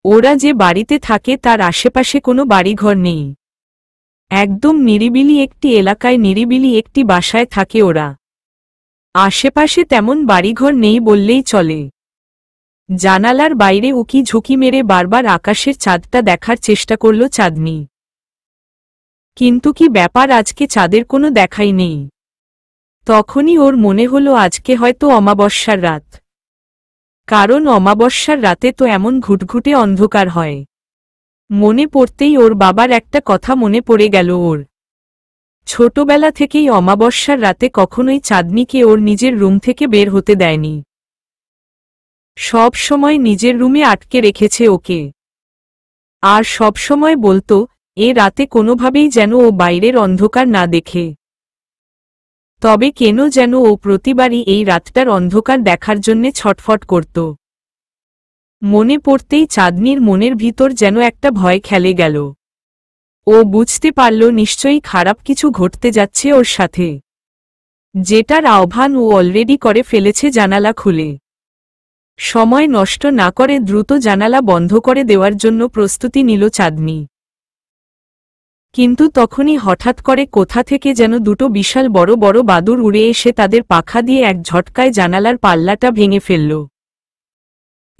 ওরা যে বাড়িতে থাকে তার আশেপাশে কোনো বাড়িঘর নেই, একদম নিরিবিলি একটি এলাকায়, নিরিবিলি একটি বাসায় থাকে ওরা। আশেপাশে তেমন বাড়িঘর নেই বললেই চলে। জানালার বাইরে উকি ঝুঁকি মেরে বারবার আকাশের চাঁদটা দেখার চেষ্টা করল চাঁদনি। কিন্তু কি ব্যাপার, আজকে চাঁদের কোনো দেখাই নেই। তখনই ওর মনে হলো আজকে হয়তো অমাবস্যার রাত, কারণ অমাবস্যার রাতে তো এমন ঘুটঘুটে অন্ধকার হয়। মনে পড়তেই ওর বাবার একটা কথা মনে পড়ে গেল ওর। ছোটবেলা থেকেই অমাবস্যার রাতে কখনোই চাঁদনিকে ওর নিজের রুম থেকে বের হতে দেয়নি, সব সময় নিজের রুমে আটকে রেখেছে ওকে। আর সব সময় বলতো এ রাতে কোনোভাবেই যেন ও বাইরের অন্ধকার না দেখে। তবে কেন যেন ও প্রতিবারই এই রাতটার অন্ধকার দেখার জন্যে ছটফট করত। মনে পড়তেই চাঁদনির মনের ভিতর যেন একটা ভয় খেলে গেল। ও বুঝতে পারল নিশ্চয়ই খারাপ কিছু ঘটতে যাচ্ছে ওর সাথে, যেটার আহ্বান ও অলরেডি করে ফেলেছে জানালা খুলে। সময় নষ্ট না করে দ্রুত জানালা বন্ধ করে দেওয়ার জন্য প্রস্তুতি নিল চাঁদনি। কিন্তু তখনই হঠাৎ করে কোথা থেকে যেন দুটো বিশাল বড় বড় বাদুড় উড়ে এসে তাদের পাখা দিয়ে এক ঝটকায় জানালার পাল্লাটা ভেঙে ফেলল।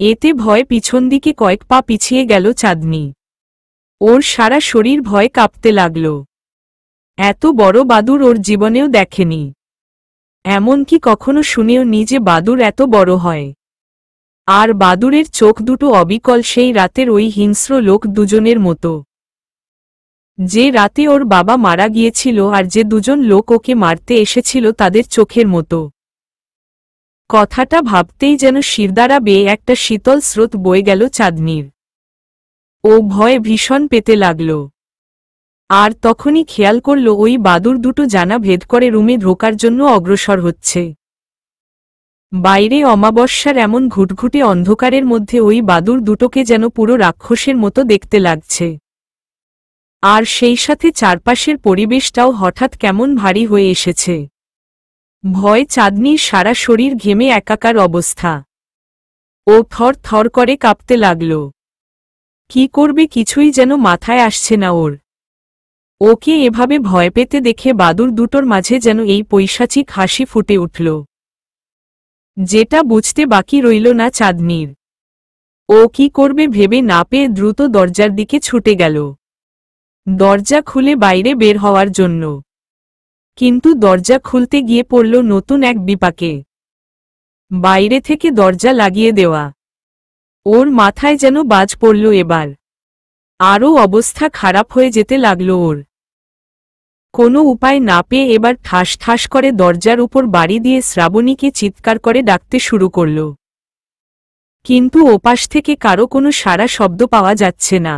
এতে ভয়ে পিছন দিকে কয়েক পা পিছিয়ে গেল চাঁদনি। ওর সারা শরীর ভয়ে কাঁপতে লাগল। এত বড় বাদুড় ওর জীবনেও দেখেনি, এমনকি কখনো শুনেও নি যে বাদুড় এত বড় হয়। আর বাদুড়ের চোখ দুটো অবিকল সেই রাতের ওই হিংস্র লোক দুজনের মতো, যে রাতে ওর বাবা মারা গিয়েছিল আর যে দুজন লোক ওকে মারতে এসেছিল তাদের চোখের মতো। কথাটা ভাবতেই যেন শিরদাঁড়া বেয়ে একটা শীতল স্রোত বয়ে গেল চাঁদনির। ও ভয়ে ভীষণ পেতে লাগল। আর তখনই খেয়াল করল ওই বাদুর দুটো জানা ভেদ করে রুমে ঢোকার জন্য অগ্রসর হচ্ছে। বাইরে অমাবস্যার এমন ঘুটঘুটে অন্ধকারের মধ্যে ওই বাদুর দুটোকে যেন পুরো রাক্ষসের মতো দেখতে লাগছে। আর সেই সাথে চারপাশের পরিবেশটাও হঠাৎ কেমন ভারী হয়ে এসেছে। ভয় চাঁদনির সারা শরীর ঘেমে একাকার অবস্থা। ও থর থর করে কাঁপতে লাগল। কি করবে কিছুই যেন মাথায় আসছে না ওর। ওকে এভাবে ভয় পেতে দেখে বাদুর দুটোর মাঝে যেন এই পৈশাচিক হাসি ফুটে উঠল, যেটা বুঝতে বাকি রইল না চাঁদনির। ও কি করবে ভেবে না পেয়ে দ্রুত দরজার দিকে ছুটে গেল, দরজা খুলে বাইরে বের হওয়ার জন্য। কিন্তু দরজা খুলতে গিয়ে পড়ল নতুন এক বিপাকে। বাইরে থেকে দরজা লাগিয়ে দেওয়া। ওর মাথায় যেন বাজ পড়ল এবার। আরও অবস্থা খারাপ হয়ে যেতে লাগল ওর। কোনো উপায় না পেয়ে এবার ঠাস ঠাস করে দরজার উপর বাড়ি দিয়ে শ্রাবণীকে চিৎকার করে ডাকতে শুরু করল। কিন্তু ওপাশ থেকে কারো কোনো সাড়া শব্দ পাওয়া যাচ্ছে না।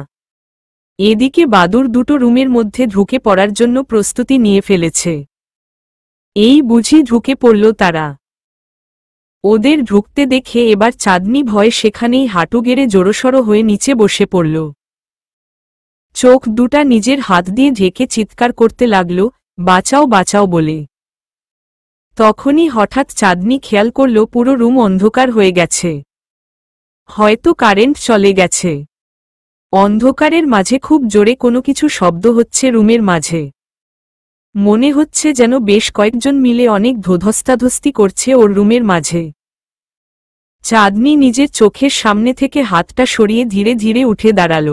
এদিকে বাদুর দুটো রুমের মধ্যে ঢুকে পড়ার জন্য প্রস্তুতি নিয়ে ফেলেছে। এই বুঝি ঢুকে পড়ল তারা। ওদের ঢুকতে দেখে এবার চাঁদনি ভয়ে সেখানেই হাঁটু গেড়ে জোড়সড় হয়ে নিচে বসে পড়ল। চোখ দুটা নিজের হাত দিয়ে ঢেকে চিৎকার করতে লাগল, বাঁচাও বাঁচাও বলে। তখনই হঠাৎ চাঁদনি খেয়াল করল পুরো রুম অন্ধকার হয়ে গেছে। হয়তো কারেন্ট চলে গেছে। অন্ধকারের মাঝে খুব জোরে কোনো কিছু শব্দ হচ্ছে রুমের মাঝে। মনে হচ্ছে যেন বেশ কয়েকজন মিলে অনেক ধোধস্তাধস্তি করছে ওর রুমের মাঝে। চাঁদনি নিজের চোখের সামনে থেকে হাতটা সরিয়ে ধীরে ধীরে উঠে দাঁড়াল।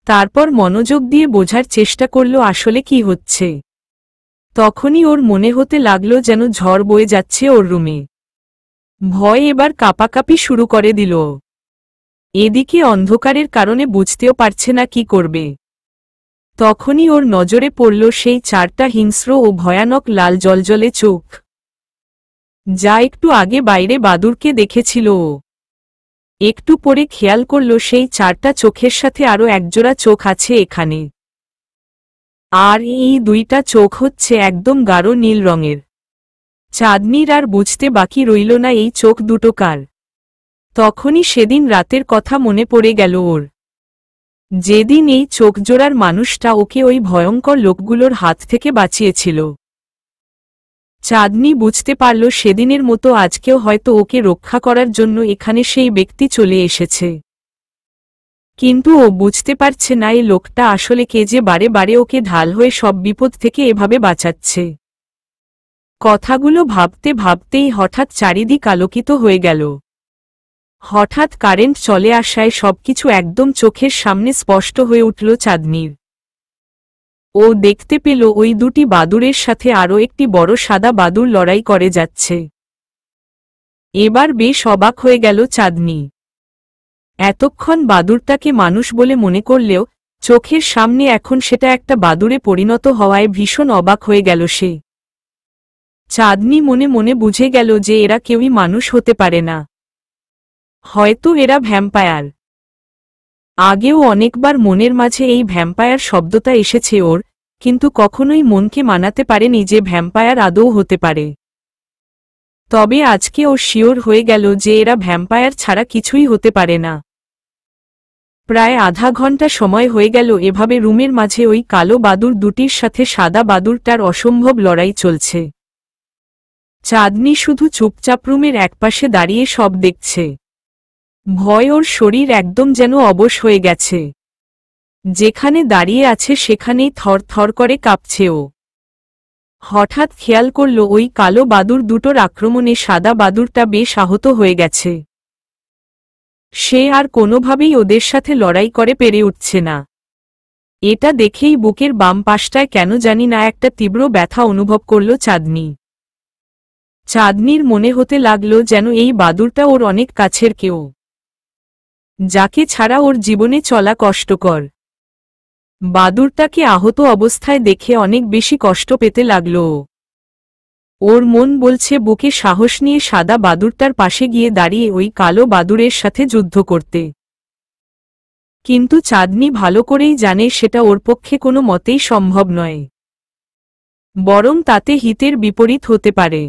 তারপর মনোযোগ দিয়ে বোঝার চেষ্টা করল আসলে কি হচ্ছে। তখনই ওর মনে হতে লাগল যেন ঝড় বয়ে যাচ্ছে ওর রুমে। ভয় এবার কাঁপাকাঁপি শুরু করে দিল। এদিকে অন্ধকারের কারণে বুঝতেও পারছে না কি করবে। তখনই ওর নজরে পড়ল সেই চারটা হিংস্র ও ভয়ানক লাল জলজলে চোখ, যা একটু আগে বাইরে বাদুরকে দেখেছিল ও। একটু পরে খেয়াল করল সেই চারটা চোখের সাথে আরও একজোড়া চোখ আছে এখানে। আর এই দুইটা চোখ হচ্ছে একদম গাঢ় নীল রঙের। চাঁদনির আর বুঝতে বাকি রইল না এই চোখ দুটো কার। তখনই সেদিন রাতের কথা মনে পড়ে গেল ওর, যেদিন এই চোখজোড়ার মানুষটা ওকে ওই ভয়ঙ্কর লোকগুলোর হাত থেকে বাঁচিয়েছিল। চাঁদনি বুঝতে পারল সেদিনের মতো আজকেও হয়তো ওকে রক্ষা করার জন্য এখানে সেই ব্যক্তি চলে এসেছে। কিন্তু ও বুঝতে পারছে না এই লোকটা আসলে কে, যে বারে বারে ওকে ঢাল হয়ে সব বিপদ থেকে এভাবে বাঁচাচ্ছে। কথাগুলো ভাবতে ভাবতেই হঠাৎ চারিদিক আলোকিত হয়ে গেল। হঠাৎ কারেন্ট চলে আসায় সবকিছু একদম চোখের সামনে স্পষ্ট হয়ে উঠল চাঁদনির। ও দেখতে পেল ওই দুটি বাদুড়ের সাথে আরও একটি বড় সাদা বাদুড় লড়াই করে যাচ্ছে। এবার বেশ অবাক হয়ে গেল চাঁদনি। এতক্ষণ বাদুড়টাকে মানুষ বলে মনে করলেও চোখের সামনে এখন সেটা একটা বাদুড়ে পরিণত হওয়ায় ভীষণ অবাক হয়ে গেল সে। চাঁদনি মনে মনে বুঝে গেল যে এরা কেউই মানুষ হতে পারে না, হয়তো এরা ভ্যাম্পায়ার। আগেও অনেকবার মনের মাঝে এই ভ্যাম্পায়ার শব্দটা এসেছে ওর, কিন্তু কখনোই মনকে মানাতে পারেনি যে ভ্যাম্পায়ার আদৌ হতে পারে। তবে আজকে ও শিওর হয়ে গেল যে এরা ভ্যাম্পায়ার ছাড়া কিছুই হতে পারে না। প্রায় আধা ঘন্টা সময় হয়ে গেল এভাবে রুমের মাঝে ওই কালো বাদুড় দুটির সাথে সাদা বাদুড়টার অসম্ভব লড়াই চলছে। চাঁদনি শুধু চুপচাপ রুমের একপাশে দাঁড়িয়ে সব দেখছে। ভয় ওর শরীর একদম যেন অবশ হয়ে গেছে। যেখানে দাঁড়িয়ে আছে সেখানেই থর থর করে কাঁপছে ও। হঠাৎ খেয়াল করল ওই কালো বাদুড় দুটোর আক্রমণে সাদা বাদুড়টা বেশ আহত হয়ে গেছে। সে আর কোনোভাবেই ওদের সাথে লড়াই করে পেরে উঠছে না। এটা দেখেই বুকের বাম পাশটায় কেন জানি না একটা তীব্র ব্যথা অনুভব করল চাঁদনি। চাঁদনির মনে হতে লাগল যেন এই বাদুড়টা ওর অনেক কাছের কেউ, যাকে ছাড়া ওর জীবনে চলা কষ্টকর। বাদুড়টাকে আহত অবস্থায় দেখে অনেক বেশি কষ্ট পেতে লাগল ওর মন বলছে বুকে সাহস নিয়ে সাদা বাদুড়টার পাশে গিয়ে দাঁড়িয়ে ওই কালো বাদুড়ের সাথে যুদ্ধ করতে। কিন্তু চাঁদনি ভালো করেই জানে সেটা ওর পক্ষে কোনো মতেই সম্ভব নয়, বরং তাতে হিতের বিপরীত হতে পারে।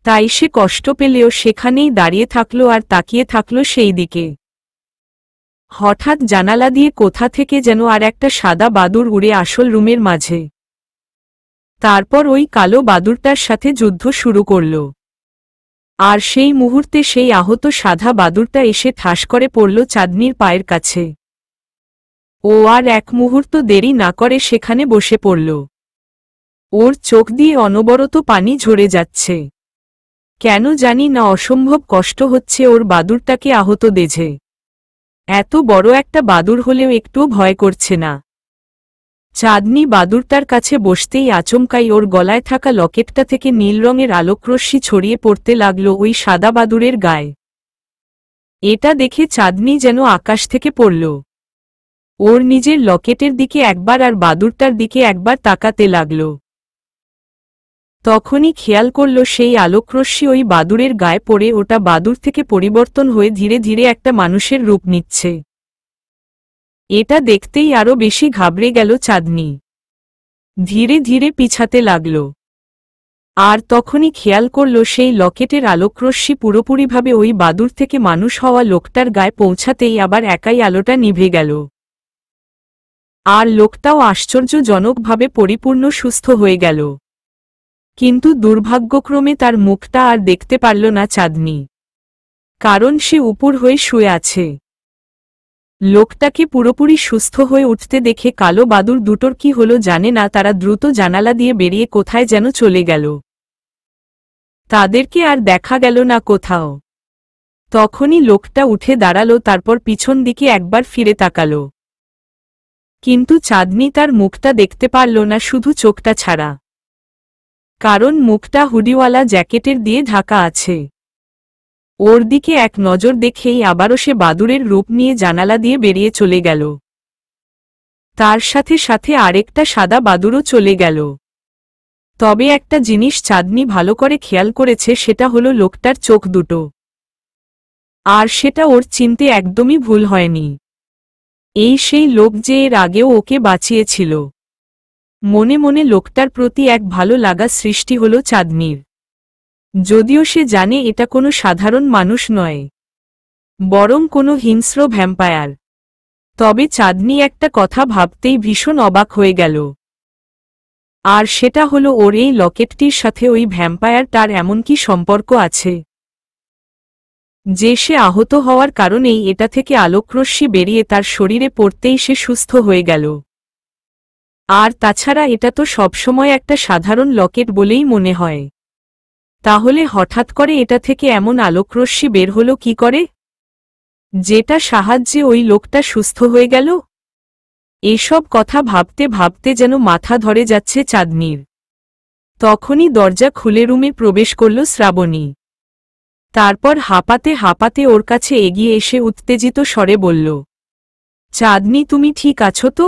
তাই সে কষ্ট পেলেও সেখানেই দাঁড়িয়ে থাকল আর তাকিয়ে থাকল সেই দিকে। হঠাৎ জানালা দিয়ে কোথা থেকে যেন আর একটা সাদা বাদুড় উড়ে আসল রুমের মাঝে। তারপর ওই কালো বাদুড়টার সাথে যুদ্ধ শুরু করল। আর সেই মুহূর্তে সেই আহত সাদা বাদুড়টা এসে ঠাস করে পড়ল চাঁদনির পায়ের কাছে। ও আর এক মুহূর্ত দেরি না করে সেখানে বসে পড়ল। ওর চোখ দিয়ে অনবরত পানি ঝরে যাচ্ছে। কেন জানি না অসম্ভব কষ্ট হচ্ছে ওর বাদুড়টাকে আহত দেখে। এত বড় একটা বাদুড় হলেও একটুও ভয় করছে না। চাঁদনি বাদুড়টার কাছে বসতেই আচমকাই ওর গলায় থাকা লকেটটা থেকে নীল রঙের আলোকরশ্মি ছড়িয়ে পড়তে লাগল ওই সাদা বাদুড়ের গায়ে। এটা দেখে চাঁদনি যেন আকাশ থেকে পড়ল। ওর নিজের লকেটের দিকে একবার আর বাদুড়টার দিকে একবার তাকাতে লাগল। তখনই খেয়াল করল সেই আলোকরশ্মি ওই বাদুড়ের গায়ে পড়ে ওটা বাদুড় থেকে পরিবর্তন হয়ে ধীরে ধীরে একটা মানুষের রূপ নিচ্ছে। এটা দেখতেই আরো বেশি ঘাবড়ে গেল চাঁদনি। ধীরে ধীরে পিছাতে লাগল। আর তখনই খেয়াল করল সেই লকেটের আলোকরশ্মি পুরোপুরিভাবে ওই বাদুড় থেকে মানুষ হওয়া লোকটার গায়ে পৌঁছাতেই আবার একাই আলোটা নিভে গেল। আর লোকটাও আশ্চর্যজনকভাবে পরিপূর্ণ সুস্থ হয়ে গেল। কিন্তু দুর্ভাগ্যক্রমে তার মুখটা আর দেখতে পারল না চাঁদনি, কারণ সে উপর হয়ে শুয়ে আছে। লোকটাকে পুরোপুরি সুস্থ হয়ে উঠতে দেখে কালো বাদুড় দুটোর কি হলো জানে না, তারা দ্রুত জানালা দিয়ে বেরিয়ে কোথায় যেন চলে গেল। তাদেরকে আর দেখা গেল না কোথাও। তখনই লোকটা উঠে দাঁড়াল, তারপর পিছন দিকে একবার ফিরে তাকাল। কিন্তু চাঁদনি তার মুখটা দেখতে পারল না, শুধু চোখটা ছাড়া, কারণ মুখটা হুডিওয়ালা জ্যাকেটের দিয়ে ঢাকা আছে। ওর দিকে এক নজর দেখেই আবারও সে বাদুড়ের রূপ নিয়ে জানালা দিয়ে বেরিয়ে চলে গেল। তার সাথে সাথে আরেকটা সাদা বাদুড়ও চলে গেল। তবে একটা জিনিস চাঁদনি ভালো করে খেয়াল করেছে, সেটা হলো লোকটার চোখ দুটো। আর সেটা ওর চিনতে একদমই ভুল হয়নি। এই সেই লোক যে এর আগেও ওকে বাঁচিয়েছিল। মনে মনে লোকটার প্রতি এক ভালো লাগা সৃষ্টি হলো চাঁদনির। যদিও সে জানে এটা কোনো সাধারণ মানুষ নয়, বরং কোনো হিংস্র ভ্যাম্পায়ার। তবে চাঁদনি একটা কথা ভাবতেই ভীষণ অবাক হয়ে গেল। আর সেটা হলো ওর এই লকেটটির সাথে ওই ভ্যাম্পায়ারটার এমন কি সম্পর্ক আছে যে সে আহত হওয়ার কারণেই এটা থেকে আলোকরশ্মি বেরিয়ে তার শরীরে পড়তেই সে সুস্থ হয়ে গেল। আর তাছাড়া এটা তো সবসময় একটা সাধারণ লকেট বলেই মনে হয়। তাহলে হঠাৎ করে এটা থেকে এমন আলোকরশ্মি বের হলো কি করে, যেটা সাহায্যে ওই লোকটা সুস্থ হয়ে গেল? এসব কথা ভাবতে ভাবতে যেন মাথা ধরে যাচ্ছে চাঁদনির। তখনই দরজা খুলে রুমে প্রবেশ করল শ্রাবণী। তারপর হাঁপাতে হাঁপাতে ওর কাছে এগিয়ে এসে উত্তেজিত স্বরে বলল, চাঁদনি, তুমি ঠিক আছো তো?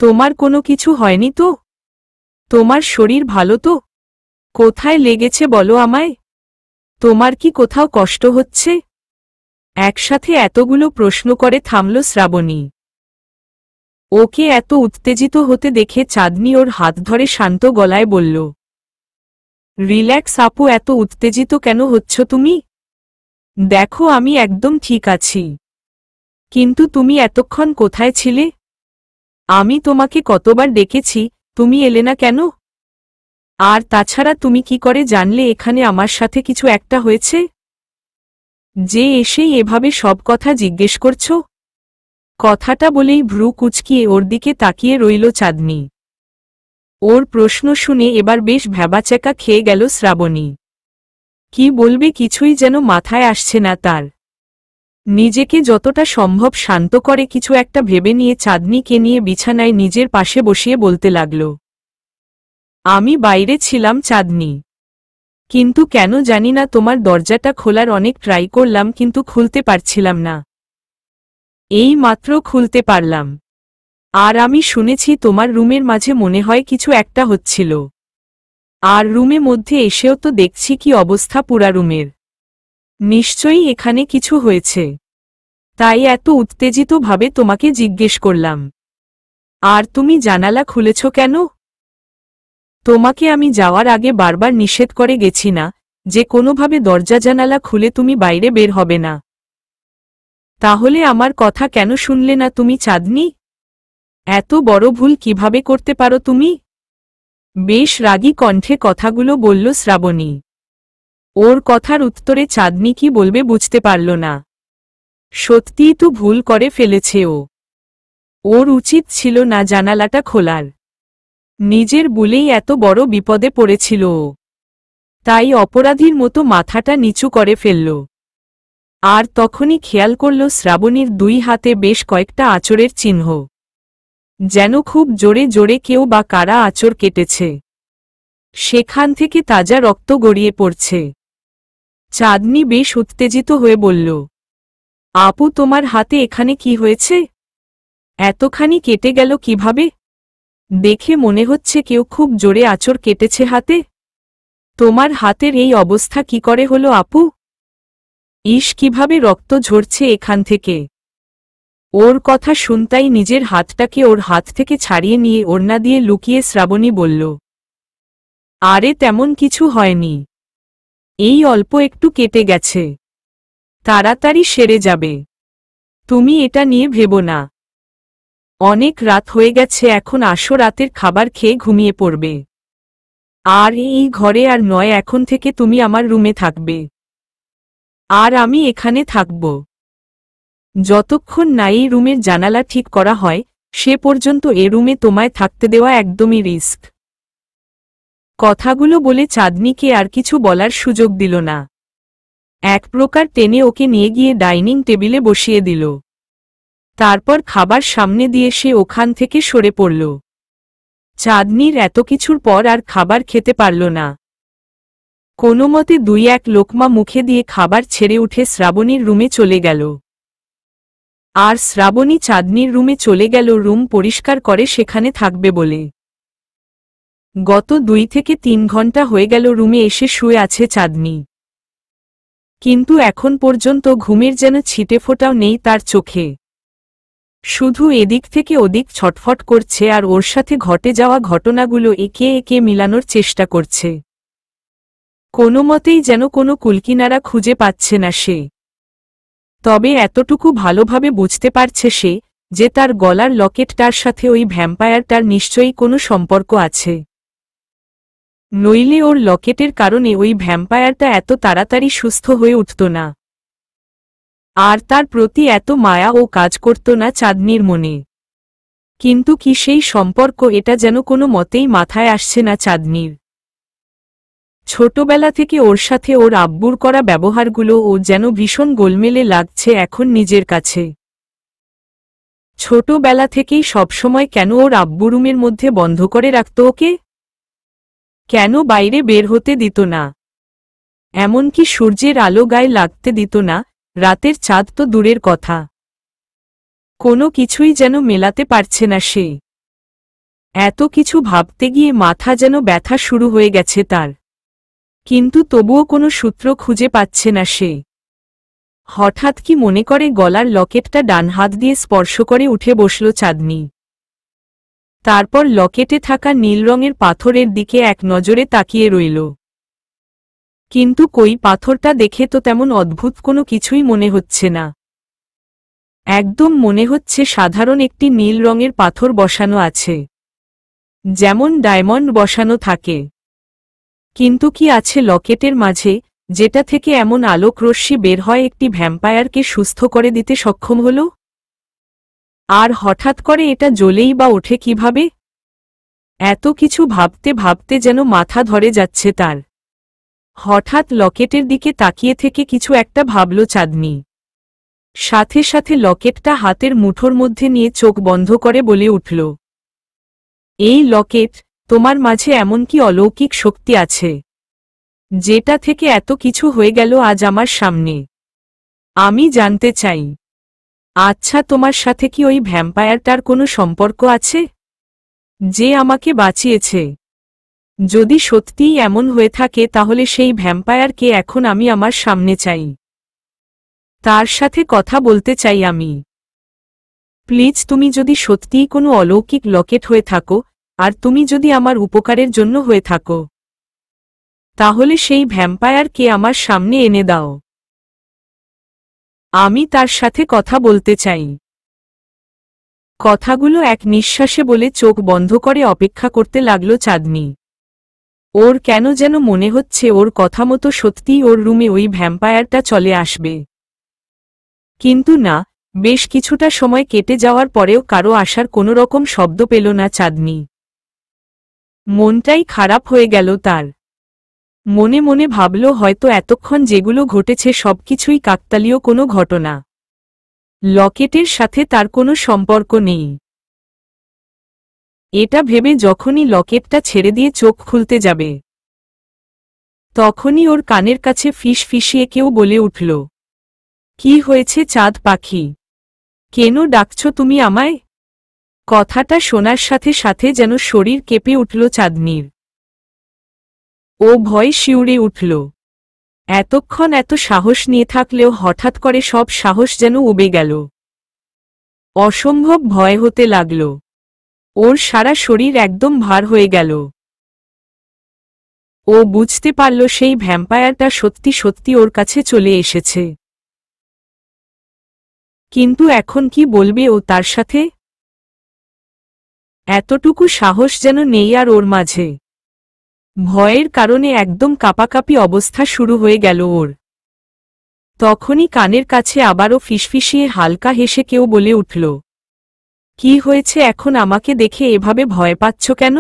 তোমার কোনো কিছু হয়নি তো? তোমার শরীর ভালো তো? কোথায় লেগেছে বলো আমায়। তোমার কি কোথাও কষ্ট হচ্ছে? একসাথে এতগুলো প্রশ্ন করে থামল শ্রাবণী। ওকে এত উত্তেজিত হতে দেখে চাঁদনি ওর হাত ধরে শান্ত গলায় বলল, রিল্যাক্স আপু, এত উত্তেজিত কেন হচ্ছ তুমি? দেখো, আমি একদম ঠিক আছি। কিন্তু তুমি এতক্ষণ কোথায় ছিলে? আমি তোমাকে কতবার ডেকেছি, তুমি এলে না কেন? আর তাছাড়া তুমি কি করে জানলে এখানে আমার সাথে কিছু একটা হয়েছে, যে এসেই এভাবে সব কথা জিজ্ঞেস করছো? কথাটা বলেই ভ্রু কুঁচকিয়ে ওর দিকে তাকিয়ে রইল চাঁদনি। ওর প্রশ্ন শুনে এবার বেশ ভ্যাবাচ্যাকা খেয়ে গেল শ্রাবণী। কি বলবে কিছুই যেন মাথায় আসছে না তার। নিজেকে যতটা সম্ভব শান্ত করে কিছু একটা ভেবে নিয়ে চাঁদনিকে নিয়ে বিছানায় নিজের পাশে বসিয়ে বলতে লাগল, আমি বাইরে ছিলাম চাঁদনি, কিন্তু কেন জানি না তোমার দরজাটা খোলার অনেক ট্রাই করলাম, কিন্তু খুলতে পারছিলাম না। এই মাত্র খুলতে পারলাম। আর আমি শুনেছি তোমার রুমের মাঝে মনে হয় কিছু একটা হচ্ছিল। আর রুমে মধ্যে এসেও তো দেখছি কি অবস্থা পুরা রুমের। নিশ্চয়ই এখানে কিছু হয়েছে। তাই এত উত্তেজিতভাবে তোমাকে জিজ্ঞেস করলাম। আর তুমি জানালা খুলেছ কেন? তোমাকে আমি যাওয়ার আগে বারবার নিষেধ করে গেছি না যে কোনোভাবে দরজা জানালা খুলে তুমি বাইরে বের হবে না? তাহলে আমার কথা কেন শুনলে না তুমি চাঁদনি? এত বড় ভুল কিভাবে করতে পারো তুমি? বেশ রাগী কণ্ঠে কথাগুলো বলল শ্রাবণী। ওর কথার উত্তরে চাঁদনি কি বলবে বুঝতে পারল না। সত্যিই তো ভুল করে ফেলেছে ও। ওর উচিত ছিল না জানালাটা খোলার। নিজের ভুলেই এত বড় বিপদে পড়েছিল ও। তাই অপরাধীর মতো মাথাটা নিচু করে ফেলল। আর তখনই খেয়াল করল শ্রাবণীর দুই হাতে বেশ কয়েকটা আঁচড়ের চিহ্ন, যেন খুব জোরে জোরে কেউ বা কারা আঁচড় কেটেছে। সেখান থেকে তাজা রক্ত গড়িয়ে পড়ছে। চাঁদনি বেশ উত্তেজিত হয়ে বলল, আপু তোমার হাতে এখানে কি হয়েছে? এতখানি কেটে গেল কিভাবে? দেখে মনে হচ্ছে কেউ খুব জোরে আঁচড় কেটেছে হাতে। তোমার হাতের এই অবস্থা কি করে হলো আপু? ইস, কিভাবে রক্ত ঝরছে এখান থেকে। ওর কথা শুনতাই নিজের হাতটাকে ওর হাত থেকে ছাড়িয়ে নিয়ে ওড়না দিয়ে লুকিয়ে শ্রাবণী বলল, আরে তেমন কিছু হয়নি, এই অল্প একটু কেটে গেছে, তাড়াতাড়ি সেরে যাবে, তুমি এটা নিয়ে ভেবো না। অনেক রাত হয়ে গেছে, এখন আসো, রাতের খাবার খেয়ে ঘুমিয়ে পড়বে। আর এই ঘরে আর নয়, এখন থেকে তুমি আমার রুমে থাকবে, আর আমি এখানে থাকব। যতক্ষণ না এই রুমের জানালা ঠিক করা হয় সে পর্যন্ত এ রুমে তোমায় থাকতে দেওয়া একদমই রিস্ক। কথাগুলো বলে চাঁদনিকে আর কিছু বলার সুযোগ দিল না। এক প্রকার টেনে ওকে নিয়ে গিয়ে ডাইনিং টেবিলে বসিয়ে দিল। তারপর খাবার সামনে দিয়ে সে ওখান থেকে সরে পড়ল। চাঁদনির এত কিছুর পর আর খাবার খেতে পারল না। কোনোমতে দুই এক লোকমা মুখে দিয়ে খাবার ছেড়ে উঠে শ্রাবণীর রুমে চলে গেল। আর শ্রাবণী চাঁদনির রুমে চলে গেল রুম পরিষ্কার করে সেখানে থাকবে বলে। গত 2 থেকে 3 ঘন্টা হয়ে গেল রুমে এসে শুয়ে আছে চাঁদনি, কিন্তু এখন পর্যন্ত ঘুমের যেন ছিটেফোঁটাও নেই তার চোখে। শুধু এদিক থেকে ওদিক ছটফট করছে আর ওর সাথে ঘটে যাওয়া ঘটনাগুলো একে একে মিলানোর চেষ্টা করছে। কোনোমতেই যেন কোনো কুলকিনারা খুঁজে পাচ্ছে না সে। তবে এতটুকু ভালোভাবে বুঝতে পারছে সে যে তার গলার লকেটটার সাথে ওই ভ্যাম্পায়ারটার নিশ্চয়ই কোনো সম্পর্ক আছে। নইলে ওর লকেটের কারণে ওই ভ্যাম্পায়ারটা এত তাড়াতাড়ি সুস্থ হয়ে উঠত না। আর তার প্রতি এত মায়া ও কাজ করত না চাঁদনির মনে। কিন্তু কি সেই সম্পর্ক, এটা যেন কোনো মতেই মাথায় আসছে না চাঁদনির। ছোটবেলা থেকে ওর সাথে ওর আব্বুর করা ব্যবহারগুলো ও যেন ভীষণ গোলমেলে লাগছে এখন নিজের কাছে। ছোটবেলা থেকেই সবসময় কেন ওর আব্বু রুমের মধ্যে বন্ধ করে রাখত ওকে? কেন বাইরে বের হতে দিত না? এমনকি সূর্যের আলো গায়ে লাগতে দিত না, রাতের চাঁদ তো দূরের কথা। কোনো কিছুই যেন মেলাতে পারছে না সে। এত কিছু ভাবতে গিয়ে মাথা যেন ব্যথা শুরু হয়ে গেছে তার। কিন্তু তবুও কোনো সূত্র খুঁজে পাচ্ছে না সে। হঠাৎ কি মনে করে গলার লকেটটা ডান হাত দিয়ে স্পর্শ করে উঠে বসল চাঁদনি। তারপর লকেটে থাকা নীল রঙের পাথরের দিকে এক নজরে তাকিয়ে রইল। কিন্তু কই পাথরটা দেখে তো তেমন অদ্ভুত কোনো কিছুই মনে হচ্ছে না। একদম মনে হচ্ছে সাধারণ একটি নীল রঙের পাথর বসানো আছে, যেমন ডায়মন্ড বসানো থাকে। কিন্তু কি আছে লকেটের মাঝে যেটা থেকে এমন আলোক রশ্মি বের হয় একটি ভ্যাম্পায়ারকে সুস্থ করে দিতে সক্ষম হল? আর হঠাৎ করে এটা জ্বলেই বা ওঠে কিভাবে? এত কিছু ভাবতে ভাবতে যেন মাথা ধরে যাচ্ছে তার। হঠাৎ লকেটের দিকে তাকিয়ে থেকে কিছু একটা ভাবল চাঁদনি। সাথে সাথে লকেটটা হাতের মুঠোর মধ্যে নিয়ে চোখ বন্ধ করে বলে উঠল, এই লকেট, তোমার মাঝে এমন কি অলৌকিক শক্তি আছে যেটা থেকে এত কিছু হয়ে গেল আজ আমার সামনে? আমি জানতে চাই। আচ্ছা, তোমার সাথে কি ওই ভ্যাম্পায়ারটার কোনো সম্পর্ক আছে যে আমাকে বাঁচিয়েছে? যদি সত্যিই এমন হয়ে থাকে তাহলে সেই ভ্যাম্পায়ারকে এখন আমি আমার সামনে চাই। তার সাথে কথা বলতে চাই আমি। প্লিজ, তুমি যদি সত্যিই কোনো অলৌকিক লকেট হয়ে থাকো, আর তুমি যদি আমার উপকারের জন্য হয়ে থাকো, তাহলে সেই ভ্যাম্পায়ারকে আমার সামনে এনে দাও। আমি তার সাথে কথা বলতে চাই। কথাগুলো এক নিঃশ্বাসে বলে চোখ বন্ধ করে অপেক্ষা করতে লাগল চাঁদনি। ওর কেন যেন মনে হচ্ছে ওর কথা মতো সত্যিই ওর রুমে ওই ভ্যাম্পায়ারটা চলে আসবে। কিন্তু না, বেশ কিছুটা সময় কেটে যাওয়ার পরেও কারো আসার কোনো রকম শব্দ পেল না চাঁদনি। মনটাই খারাপ হয়ে গেল তার। মনে মনে ভাবল হয়তো এতক্ষণ যেগুলো ঘটেছে সবকিছুই কাকতালীয় কোনো ঘটনা, লকেটের সাথে তার কোনো সম্পর্ক নেই। এটা ভেবে যখনই লকেটটা ছেড়ে দিয়ে চোখ খুলতে যাবে, তখনই ওর কানের কাছে ফিস ফিসিয়ে কেউ বলে উঠল, কি হয়েছে চাঁদ পাখি, কেন ডাকছ তুমি আমায়? কথাটা শোনার সাথে সাথে যেন শরীর কেঁপে উঠল চাঁদনির। ও ভয়ে শিউরে উঠল। এতক্ষণ এত সাহস নিয়ে থাকলেও হঠাৎ করে সব সাহস যেন উবে গেল। অসম্ভব ভয় হতে লাগল। ওর সারা শরীর একদম ভার হয়ে গেল। ও বুঝতে পারল সেই ভ্যাম্পায়ারটা সত্যি সত্যি ওর কাছে চলে এসেছে। কিন্তু এখন কি বলবে ও তার সাথে? এতটুকু সাহস যেন নেই আর ওর মাঝে। ভয়ের কারণে একদম কাঁপাকাঁপি অবস্থা শুরু হয়ে গেল ওর। তখনই কানের কাছে আবারও ফিসফিসিয়ে হালকা হেসে কেউ বলে উঠল, কি হয়েছে এখন আমাকে দেখে এভাবে ভয় পাচ্ছ কেন?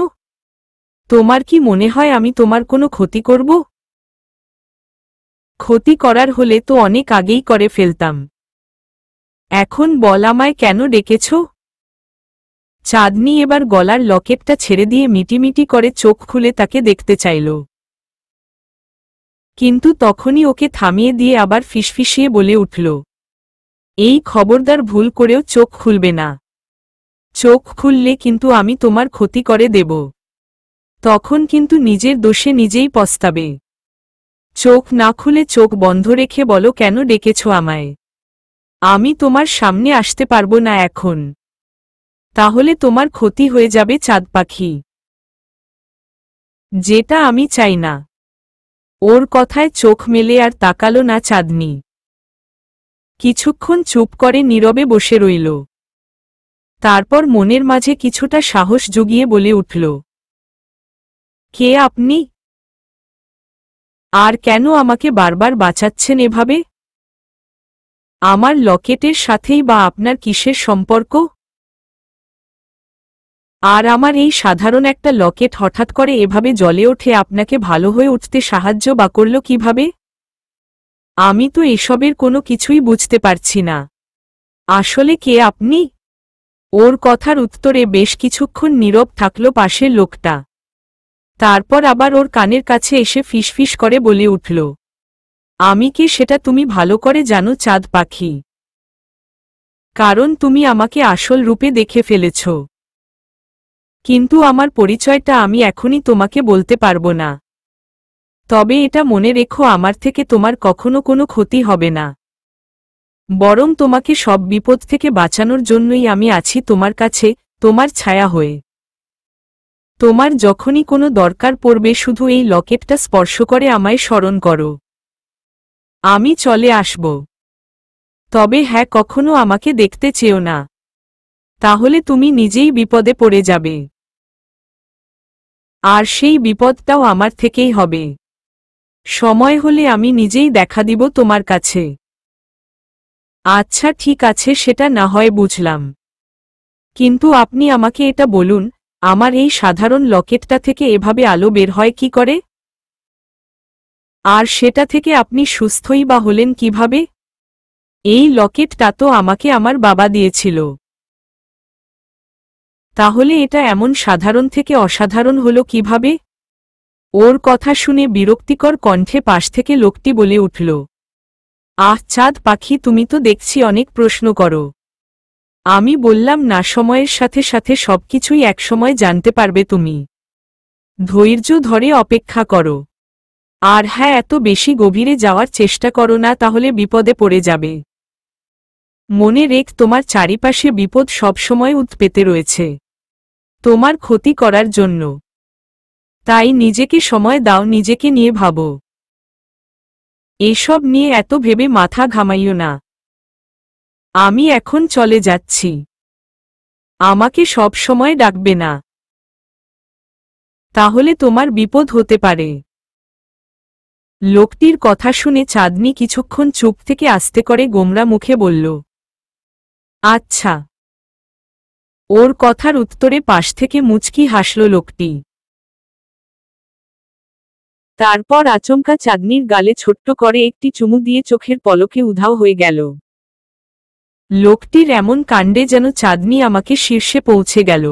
তোমার কি মনে হয় আমি তোমার কোনো ক্ষতি করব? ক্ষতি করার হলে তো অনেক আগেই করে ফেলতাম। এখন বল আমায় কেন ডেকেছ? চাঁদনি এবার গলার লকেটটা ছেড়ে দিয়ে মিটিমিটি করে চোখ খুলে তাকে দেখতে চাইল। কিন্তু তখনই ওকে থামিয়ে দিয়ে আবার ফিসফিসিয়ে বলে উঠল, এই খবরদার ভুল করেও চোখ খুলবে না। চোখ খুললে কিন্তু আমি তোমার ক্ষতি করে দেব। তখন কিন্তু নিজের দোষে নিজেই পস্তাবে। চোখ না খুলে চোখ বন্ধ রেখে বলো কেন ডেকেছ আমায়। আমি তোমার সামনে আসতে পারবো না এখন। তাহলে তোমার ক্ষতি হয়ে যাবে চাঁদ পাখি, যেটা আমি চাই না। ওর কথায় চোখ মেলে আর তাকালো না চাঁদনি। কিছুক্ষণ চুপ করে নীরবে বসে রইল। তারপর মনের মাঝে কিছুটা সাহস জুগিয়ে বলে উঠল, কে আপনি? আর কেন আমাকে বারবার বাঁচাচ্ছেন এভাবে? আমার লকেটের সাথেই বা আপনার কিসের সম্পর্ক? আর আমার এই সাধারণ একটা লকেট হঠাৎ করে এভাবে জ্বলে ওঠে আপনাকে ভালো হয়ে উঠতে সাহায্য বা করল কিভাবে? আমি তো এসবের কোনো কিছুই বুঝতে পারছি না। আসলে কে আপনি? ওর কথার উত্তরে বেশ কিছুক্ষণ নীরব থাকল পাশের লোকটা। তারপর আবার ওর কানের কাছে এসে ফিসফিস করে বলে উঠল, আমি কে সেটা তুমি ভালো করে জানো চাঁদ পাখি। কারণ তুমি আমাকে আসল রূপে দেখে ফেলেছ। কিন্তু আমার পরিচয়টা আমি এখনই তোমাকে বলতে পারবো না। তবে এটা মনে রেখো, আমার থেকে তোমার কখনো কোনো ক্ষতি হবে না। বরং তোমাকে সব বিপদ থেকে বাঁচানোর জন্যই আমি আছি তোমার কাছে, তোমার ছায়া হয়ে। তোমার যখনই কোনো দরকার পড়বে শুধু এই লকেটটা স্পর্শ করে আমায় স্মরণ করো। আমি চলে আসব। তবে হ্যাঁ, কখনো আমাকে দেখতে চেও না। তাহলে তুমি নিজেই বিপদে পড়ে যাবে। আর সেই বিপদটাও আমার থেকেই হবে। সময় হলে আমি নিজেই দেখা দিব তোমার কাছে। আচ্ছা ঠিক আছে, সেটা না হয় বুঝলাম। কিন্তু আপনি আমাকে এটা বলুন, আমার এই সাধারণ লকেটটা থেকে এভাবে আলো বের হয় কি করে? আর সেটা থেকে আপনি সুস্থই বা হলেন কিভাবে? এই লকেটটা তো আমাকে আমার বাবা দিয়েছিল। তাহলে এটা এমন সাধারণ থেকে অসাধারণ হলো কিভাবে? ওর কথা শুনে বিরক্তিকর কণ্ঠে পাশ থেকে লোকটি বলে উঠল, আহ চাঁদ পাখি, তুমি তো দেখছি অনেক প্রশ্ন করো। আমি বললাম না, সময়ের সাথে সাথে সবকিছুই একসময় জানতে পারবে তুমি। ধৈর্য ধরে অপেক্ষা করো। আর হ্যাঁ, এত বেশি গভীরে যাওয়ার চেষ্টা করো না, তাহলে বিপদে পড়ে যাবে। মনে রেখ, তোমার চারিপাশে বিপদ সবসময় উৎপেতে রয়েছে তোমার ক্ষতি করার জন্য। তাই নিজেকে সময় দাও, নিজেকে নিয়ে ভাবো। এসব নিয়ে এত ভেবে মাথা ঘামাইও না। আমি এখন চলে যাচ্ছি, আমাকে সব সময় ডাকবে না, তাহলে তোমার বিপদ হতে পারে। লোকটির কথা শুনে চাঁদনি কিছুক্ষণ চুপ থেকে আস্তে করে গোমরা মুখে বলল, আচ্ছা। ওর কথার উত্তরে পাশ থেকে মুচকি হাসল লোকটি। তারপর আচমকা চাঁদনির গালে ছোট্ট করে একটি চুমু দিয়ে চোখের পলকে উধাও হয়ে গেল। লোকটির এমন কাণ্ডে যেন চাঁদনি আমাকে শীর্ষে পৌঁছে গেল।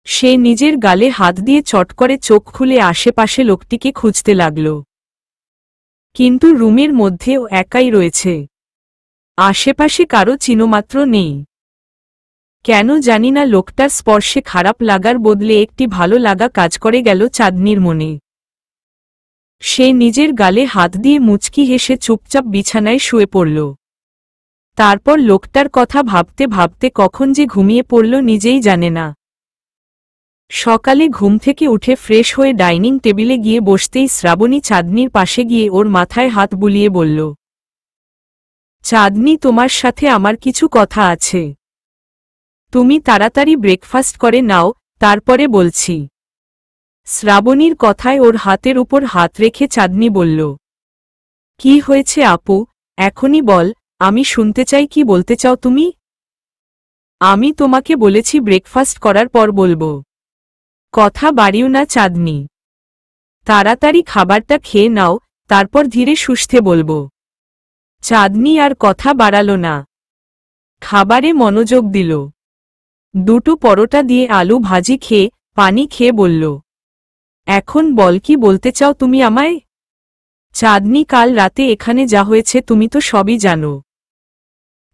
সে নিজের গালে হাত দিয়ে চট করে চোখ খুলে আশেপাশে লোকটিকে খুঁজতে লাগল, কিন্তু রুমের মধ্যেও একাই রয়েছে, আশেপাশে কারো চিহ্নমাত্র নেই। কেন জানি না, লোকটার স্পর্শে খারাপ লাগার বদলে একটি ভালো লাগা কাজ করে গেল চাঁদনির মনে। সে নিজের গালে হাত দিয়ে মুচকি হেসে চুপচাপ বিছানায় শুয়ে পড়ল। তারপর লোকটার কথা ভাবতে ভাবতে কখন যে ঘুমিয়ে পড়ল নিজেই জানে না। সকালে ঘুম থেকে উঠে ফ্রেশ হয়ে ডাইনিং টেবিলে গিয়ে বসতেই শ্রাবণী চাঁদনির পাশে গিয়ে ওর মাথায় হাত বুলিয়ে বলল, চাঁদনি, তোমার সাথে আমার কিছু কথা আছে। তুমি তাড়াতাড়ি ব্রেকফাস্ট করে নাও, তারপরে বলছি। শ্রাবণীর কথায় ওর হাতের উপর হাত রেখে চাঁদনি বলল, কি হয়েছে আপু, এখনই বল, আমি শুনতে চাই। কি বলতে চাও তুমি? আমি তোমাকে বলেছি ব্রেকফাস্ট করার পর বলবো। কথা বাড়িও না চাঁদনি, তাড়াতাড়ি খাবারটা খেয়ে নাও, তারপর ধীরে সুস্থে বলবো। চাঁদনি আর কথা বাড়ালো না, খাবারে মনোযোগ দিল। দুটো পরোটা দিয়ে আলু ভাজি খেয়ে পানি খেয়ে বলল, এখন বল, কি বলতে চাও তুমি আমায়? চাঁদনি, কাল রাতে এখানে যা হয়েছে তুমি তো সবই জানো,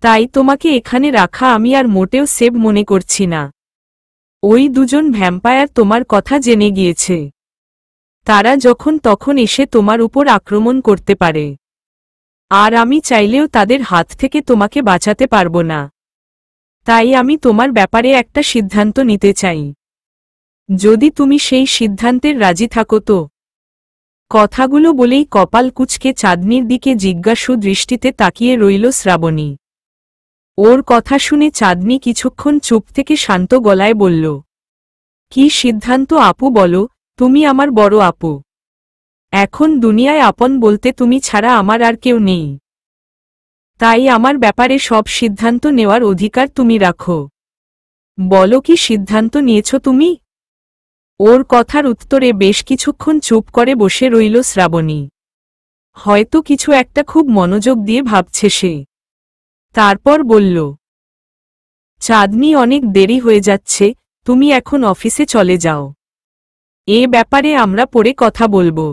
তাই তোমাকে এখানে রাখা আমি আর মোটেও সেভ মনে করছি না। ওই দুজন ভ্যাম্পায়ার তোমার কথা জেনে গিয়েছে, তারা যখন তখন এসে তোমার উপর আক্রমণ করতে পারে, আর আমি চাইলেও তাদের হাত থেকে তোমাকে বাঁচাতে পারবো না। তাই আমি তোমার ব্যাপারে একটা সিদ্ধান্ত নিতে চাই, যদি তুমি সেই সিদ্ধান্তের রাজি থাকো তো। কথাগুলো বলেই কপাল কুঁচকে চাঁদনির দিকে জিজ্ঞাসু দৃষ্টিতে তাকিয়ে রইল শ্রাবণী। ওর কথা শুনে চাঁদনি কিছুক্ষণ চুপ থেকে শান্ত গলায় বলল, কি সিদ্ধান্ত আপু, বলো, তুমি আমার বড় আপু। এখন দুনিয়ায় আপন বলতে তুমি ছাড়া আমার আর কেউ নেই, তাই আমার ব্যাপারে সব সিদ্ধান্ত নেওয়ার অধিকার তুমি রাখো। বলো, কি সিদ্ধান্ত নিয়েছ তুমি? ওর কথার উত্তরে বেশ কিছুক্ষণ চুপ করে বসে রইল শ্রাবণী। হয়তো কিছু একটা খুব মনোযোগ দিয়ে ভাবছে সে। তারপর বলল, চাঁদনি, অনেক দেরি হয়ে যাচ্ছে, তুমি এখন অফিসে চলে যাও। এ ব্যাপারে আমরা পরে কথা বলবো।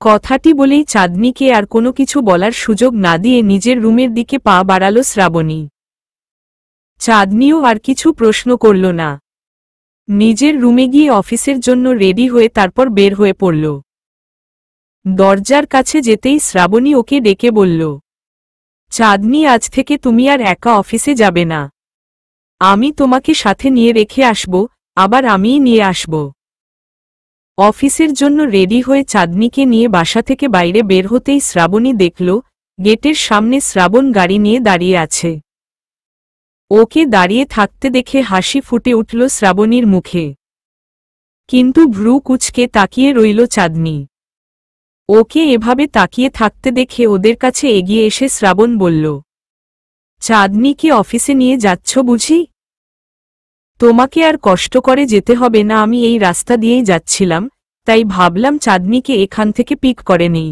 কথাটি বলেই চাঁদনিকে আর কোনো কিছু বলার সুযোগ না দিয়ে নিজের রুমের দিকে পা বাড়াল শ্রাবণী। চাঁদনিও আর কিছু প্রশ্ন করল না, নিজের রুমে গিয়ে অফিসের জন্য রেডি হয়ে তারপর বের হয়ে পড়ল। দরজার কাছে যেতেই শ্রাবণী ওকে ডেকে বলল, চাঁদনি, আজ থেকে তুমি আর একা অফিসে যাবে না, আমি তোমাকে সাথে নিয়ে রেখে আসব, আবার আমিই নিয়ে আসব। অফিসের জন্য রেডি হয়ে চাঁদনিকে নিয়ে বাসা থেকে বাইরে বের হতেই শ্রাবণী দেখল গেটের সামনে শ্রাবণ গাড়ি নিয়ে দাঁড়িয়ে আছে। ওকে দাঁড়িয়ে থাকতে দেখে হাসি ফুটে উঠল শ্রাবণীর মুখে, কিন্তু ভ্রু কুঁচকে তাকিয়ে রইল চাঁদনি। ওকে এভাবে তাকিয়ে থাকতে দেখে ওদের কাছে এগিয়ে এসে শ্রাবণ বলল, চাঁদনিকে অফিসে নিয়ে যাচ্ছ বুঝি? তোমাকে আর কষ্ট করে যেতে হবে না, আমি এই রাস্তা দিয়েই যাচ্ছিলাম, তাই ভাবলাম চাঁদনিকে এখান থেকে পিক করে নেই।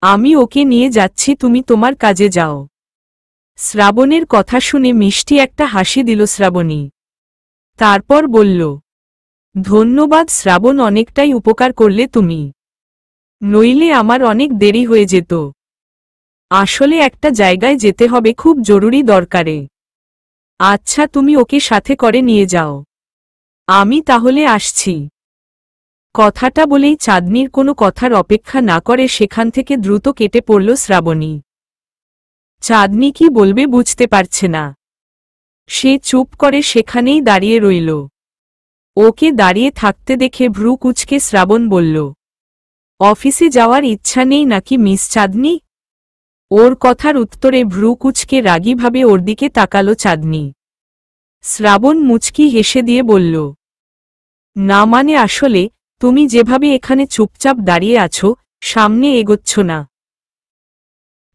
আমি ওকে নিয়ে যাচ্ছি, তুমি তোমার কাজে যাও। শ্রাবণের কথা শুনে মিষ্টি একটা হাসি দিল শ্রাবণী। তারপর বলল, ধন্যবাদ শ্রাবণ, অনেকটাই উপকার করলে তুমি, নইলে আমার অনেক দেরি হয়ে যেত। আসলে একটা জায়গায় যেতে হবে, খুব জরুরি দরকারে। আচ্ছা, তুমি ওকে সাথে করে নিয়ে যাও, আমি তাহলে আসছি। কথাটা বলেই চাঁদনির কোনো কথার অপেক্ষা না করে সেখান থেকে দ্রুত কেটে পড়ল শ্রাবণী। চাঁদনি কি বলবে বুঝতে পারছে না। সে চুপ করে সেখানেই দাঁড়িয়ে রইল। ওকে দাঁড়িয়ে থাকতে দেখে ভ্রু কুঁচকে শ্রাবণ বলল, অফিসে যাওয়ার ইচ্ছা নেই নাকি মিস চাঁদনি? ওর কথার উত্তরে ভ্রু কুঁচকে রাগীভাবে ওর দিকে তাকালো চাঁদনি। শ্রাবণ মুচকি হেসে দিয়ে বলল, না মানে আসলে তুমি যেভাবে এখানে চুপচাপ দাঁড়িয়ে আছো, সামনে এগোচ্ছ না,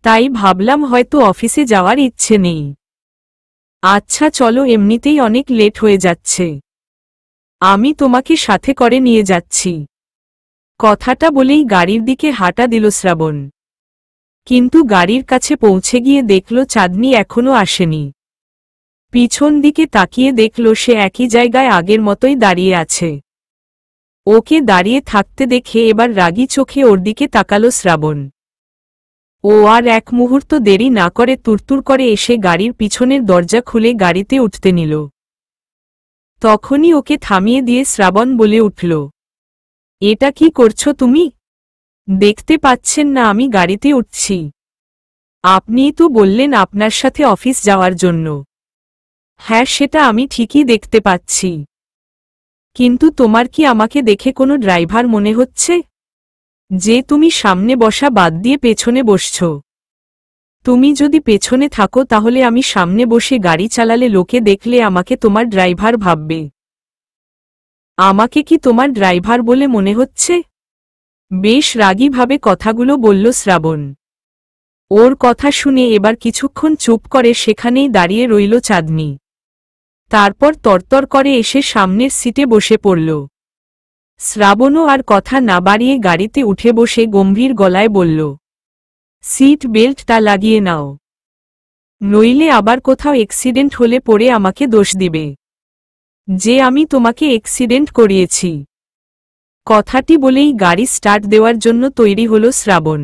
তাই ভাবলাম হয়তো অফিসে যাওয়ার ইচ্ছে নেই। আচ্ছা চলো, এমনিতেই অনেক লেট হয়ে যাচ্ছে, আমি তোমাকে সাথে করে নিয়ে যাচ্ছি। কথাটা বলেই গাড়ির দিকে হাঁটা দিল শ্রাবণ। কিন্তু গাড়ির কাছে পৌঁছে গিয়ে দেখল চাঁদনি এখনো আসেনি। পিছন দিকে তাকিয়ে দেখল সে একই জায়গায় আগের মতোই দাঁড়িয়ে আছে। ওকে দাঁড়িয়ে থাকতে দেখে এবার রাগী চোখে ওর দিকে তাকালো শ্রাবণ। ও আর এক মুহূর্ত দেরি না করে তুরতুর করে এসে গাড়ির পিছনের দরজা খুলে গাড়িতে উঠতে নিল। তখনই ওকে থামিয়ে দিয়ে শ্রাবণ বলে উঠল, এটা কি করছো তুমি? দেখতে পাচ্ছেন না আমি গাড়িতে উঠছি? আপনিই তো বললেন আপনার সাথে অফিস যাওয়ার জন্য। হ্যাঁ, সেটা আমি ঠিকই দেখতে পাচ্ছি, কিন্তু তোমার কি আমাকে দেখে কোনো ড্রাইভার মনে হচ্ছে যে তুমি সামনে বসা বাদ দিয়ে পেছনে বসছ? তুমি যদি পেছনে থাকো তাহলে আমি সামনে বসে গাড়ি চালালে লোকে দেখলে আমাকে তোমার ড্রাইভার ভাববে। আমাকে কি তোমার ড্রাইভার বলে মনে হচ্ছে? বেশ রাগীভাবে কথাগুলো বলল শ্রাবণ। ওর কথা শুনে এবার কিছুক্ষণ চুপ করে সেখানেই দাঁড়িয়ে রইল চাঁদনি। তারপর তরতর করে এসে সামনের সিটে বসে পড়ল। শ্রাবণও আর কথা না বাড়িয়ে গাড়িতে উঠে বসে গম্ভীর গলায় বলল, সিট বেল্টটা লাগিয়ে নাও, নইলে আবার কোথাও অ্যাক্সিডেন্ট হলে পড়ে আমাকে দোষ দিবে যে আমি তোমাকে অ্যাক্সিডেন্ট করিয়েছি। কথাটি বলেই গাড়ি স্টার্ট দেওয়ার জন্য তৈরি হল শ্রাবণ।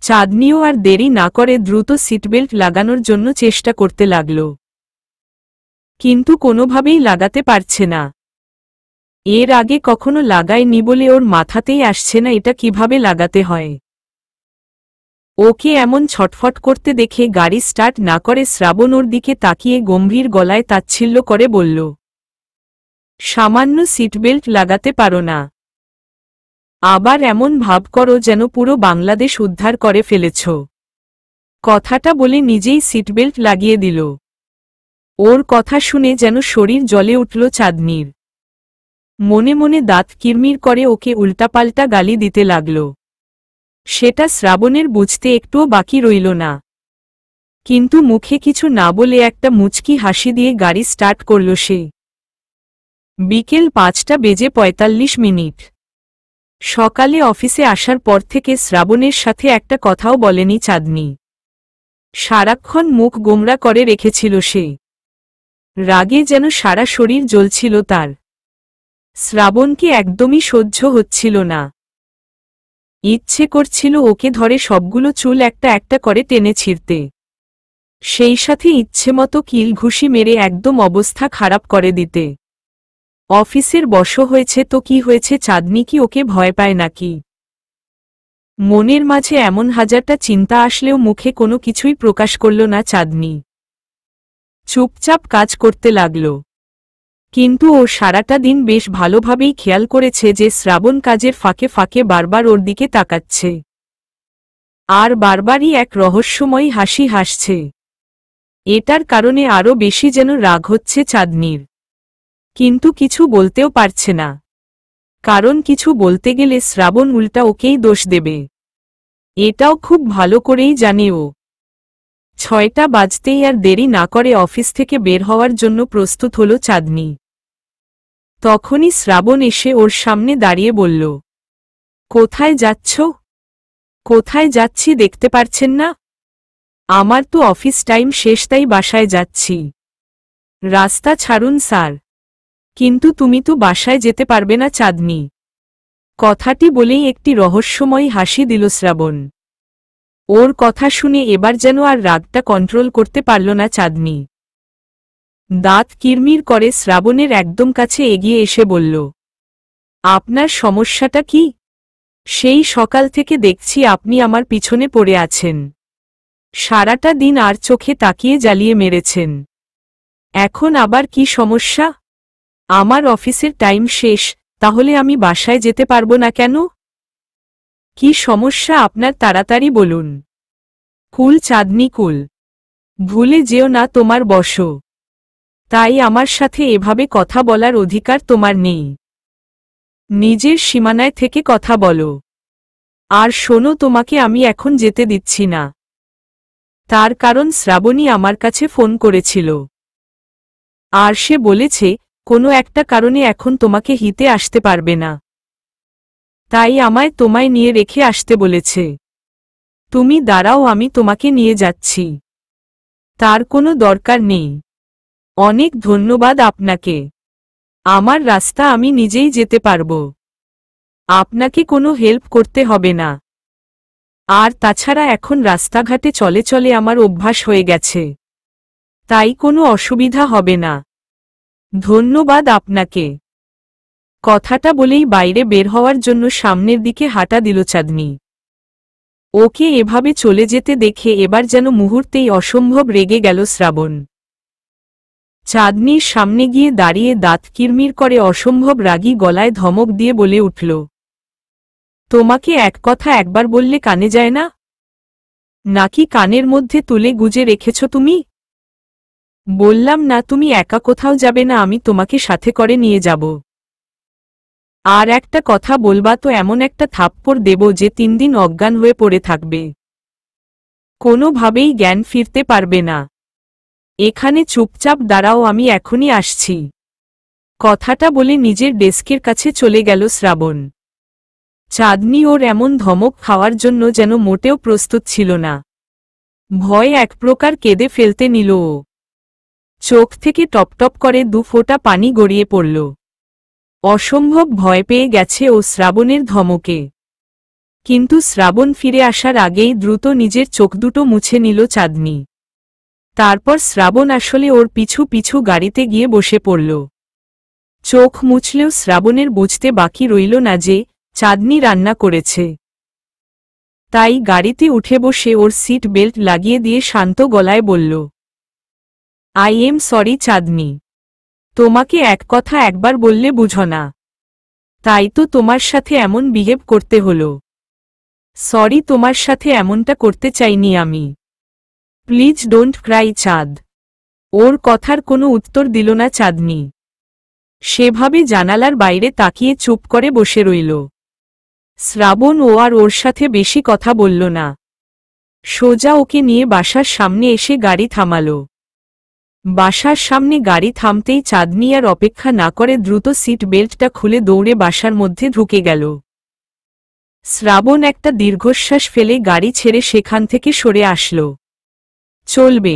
চাঁদনিও আর দেরি না করে দ্রুত সিটবেল্ট লাগানোর জন্য চেষ্টা করতে লাগল, কিন্তু কোনোভাবেই লাগাতে পারছে না। এর আগে কখনো লাগায়নি বলে ওর মাথাতেই আসছে না এটা কিভাবে লাগাতে হয়। ওকে এমন ছটফট করতে দেখে গাড়ি স্টার্ট না করে শ্রাবণ ওর দিকে তাকিয়ে গম্ভীর গলায় তাচ্ছিল্য করে বলল, সামান্য সিটবেল্ট লাগাতে পারো না? আবার এমন ভাব করো যেন পুরো বাংলাদেশ উদ্ধার করে ফেলেছ। কথাটা বলে নিজেই সিটবেল্ট লাগিয়ে দিল। ওর কথা শুনে যেন শরীর জ্বলে উঠল চাঁদনির। মনে মনে দাঁত কিরমির করে ওকে উল্টাপাল্টা গালি দিতে লাগল। সেটা শ্রাবণের বুঝতে একটুও বাকি রইল না। কিন্তু মুখে কিছু না বলে একটা মুচকি হাসি দিয়ে গাড়ি স্টার্ট করল সে। বিকেল 5:45। সকালে অফিসে আসার পর থেকে শ্রাবণের সাথে একটা কথাও বলেনি চাঁদনি। সারাক্ষণ মুখ গোমরা করে রেখেছিল সে। রাগে যেন সারা শরীর জ্বলছিল তার। শ্রাবণকে একদমই সহ্য হচ্ছিল না। ইচ্ছে করছিল ওকে ধরে সবগুলো চুল একটা একটা করে টেনে ছিঁড়তে, সেই সাথে ইচ্ছেমতো কিল ঘুষি মেরে একদম অবস্থা খারাপ করে দিতে। অফিসের বশ হয়েছে তো কি হয়েছে, চাঁদনি কি ওকে ভয় পায় নাকি? মনের মাঝে এমন হাজারটা চিন্তা আসলেও মুখে কোনো কিছুই প্রকাশ করল না চাঁদনি। চুপচাপ কাজ করতে লাগল। কিন্তু ও সারাটা দিন বেশ ভালোভাবেই খেয়াল করেছে যে শ্রাবণ কাজের ফাঁকে ফাঁকে বারবার ওর দিকে তাকাচ্ছে, আর বারবারই এক রহস্যময়ী হাসি হাসছে। এটার কারণে আরও বেশি যেন রাগ হচ্ছে চাঁদনির। কিন্তু কিছু বলতেও পারছে না, কারণ কিছু বলতে গেলে শ্রাবণ উল্টা ওকেই দোষ দেবে। এটাও খুব ভালো করেই জানে ও। 6টা বাজতেই আর দেরি না করে অফিস থেকে বের হওয়ার জন্য প্রস্তুত হল চাঁদনি। তখনই শ্রাবণ এসে ওর সামনে দাঁড়িয়ে বলল, কোথায় যাচ্ছ? কোথায় যাচ্ছি দেখতে পারছেন না? আমার তো অফিস টাইম শেষ, তাই বাসায় যাচ্ছি। রাস্তা ছাড়ুন স্যার। কিন্তু তুমি তো বাসায় যেতে পারবে না চাঁদনি। কথাটি বলেই একটি রহস্যময়ী হাসি দিল শ্রাবণ। ওর কথা শুনে এবার যেন আর রাগটা কন্ট্রোল করতে পারল না চাঁদনি। দাঁত কিরমির করে শ্রাবণের একদম কাছে এগিয়ে এসে বলল, আপনার সমস্যাটা কি? সেই সকাল থেকে দেখছি আপনি আমার পিছনে পড়ে আছেন। সারাটা দিন আর চোখে তাকিয়ে জ্বালিয়ে মেরেছেন। এখন আবার কি সমস্যা? আমার অফিসের টাইম শেষ, তাহলে আমি বাসায় যেতে পারবো না কেন? কি সমস্যা আপনার, তাড়াতাড়ি বলুন। কুল চাঁদনি কুল, ভুলে যেও না তোমার বশো। তাই আমার সাথে এভাবে কথা বলার অধিকার তোমার নেই। নিজের সীমানায় থেকে কথা বলো। আর শোনো, তোমাকে আমি এখন যেতে দিচ্ছি না। তার কারণ শ্রাবণী আমার কাছে ফোন করেছিল। আর সে বলেছে কোনো একটা কারণে এখন তোমাকে হিতে আসতে পারবে না। তাই আমায় তোমায় নিয়ে রেখে আসতে বলেছে। তুমি দাঁড়াও, আমি তোমাকে নিয়ে যাচ্ছি। তার কোনো দরকার নেই। অনেক ধন্যবাদ আপনাকে। আমার রাস্তা আমি নিজেই যেতে পারবো। আপনাকে কোনো হেল্প করতে হবে না। আর তাছাড়া এখন রাস্তাঘাটে চলে চলে আমার অভ্যাস হয়ে গেছে। তাই কোনো অসুবিধা হবে না। ধন্যবাদ আপনাকে। কথাটা বলেই বাইরে বের হওয়ার জন্য সামনের দিকে হাঁটা দিল চাঁদনি। ওকে এভাবে চলে যেতে দেখে এবার যেন মুহূর্তেই অসম্ভব রেগে গেল শ্রাবণ। চাঁদনির সামনে গিয়ে দাঁড়িয়ে দাঁত কিরমির করে অসম্ভব রাগী গলায় ধমক দিয়ে বলে উঠল, তোমাকে এক কথা একবার বললে কানে যায় না? নাকি কানের মধ্যে তুলে গুজে রেখেছ তুমি? বললাম না তুমি একা কোথাও যাবে না, আমি তোমাকে সাথে করে নিয়ে যাব। আর একটা কথা বলবা তো এমন একটা থাপ্পড় দেব যে 3 দিন অজ্ঞান হয়ে পড়ে থাকবে। কোনোভাবেই জ্ঞান ফিরতে পারবে না। এখানে চুপচাপ দাঁড়াও, আমি এখনই আসছি। কথাটা বলে নিজের ডেস্কের কাছে চলে গেল শ্রাবণ। চাঁদনি ওর এমন ধমক খাওয়ার জন্য যেন মোটেও প্রস্তুত ছিল না। ভয় এক প্রকার কেঁদে ফেলতে নিল ও। চোখ থেকে টপটপ করে 2 ফোঁটা পানি গড়িয়ে পড়ল। অসম্ভব ভয় পেয়ে গেছে ও শ্রাবণের ধমকে। কিন্তু শ্রাবণ ফিরে আসার আগেই দ্রুত নিজের চোখ দুটো মুছে নিল চাঁদনি। তারপর শ্রাবণ আসলে ওর পিছু পিছু গাড়িতে গিয়ে বসে পড়ল। চোখ মুছলেও শ্রাবণের বুঝতে বাকি রইল না যে চাঁদনি রান্না করেছে। তাই গাড়িতে উঠে বসে ওর সিট বেল্ট লাগিয়ে দিয়ে শান্ত গলায় বলল, আই এম সরি চাঁদনি। তোমাকে এক কথা একবার বললে বুঝো না। তাই তো তোমার সাথে এমন বিহেভ করতে হলো। সরি, তোমার সাথে এমনটা করতে চাইনি আমি। প্লিজ ডোন্ট ক্রাই চাঁদ। ওর কথার কোনো উত্তর দিল না চাঁদনি। সেভাবে জানালার বাইরে তাকিয়ে চুপ করে বসে রইল। শ্রাবণ ও আর ওর সাথে বেশি কথা বলল না। সোজা ওকে নিয়ে বাসার সামনে এসে গাড়ি থামাল। বাসার সামনে গাড়ি থামতেই চাঁদনি আর অপেক্ষা না করে দ্রুত সিট বেল্টটা খুলে দৌড়ে বাসার মধ্যে ঢুকে গেল। শ্রাবণ একটা দীর্ঘশ্বাস ফেলে গাড়ি ছেড়ে সেখান থেকে সরে আসল। চলবে।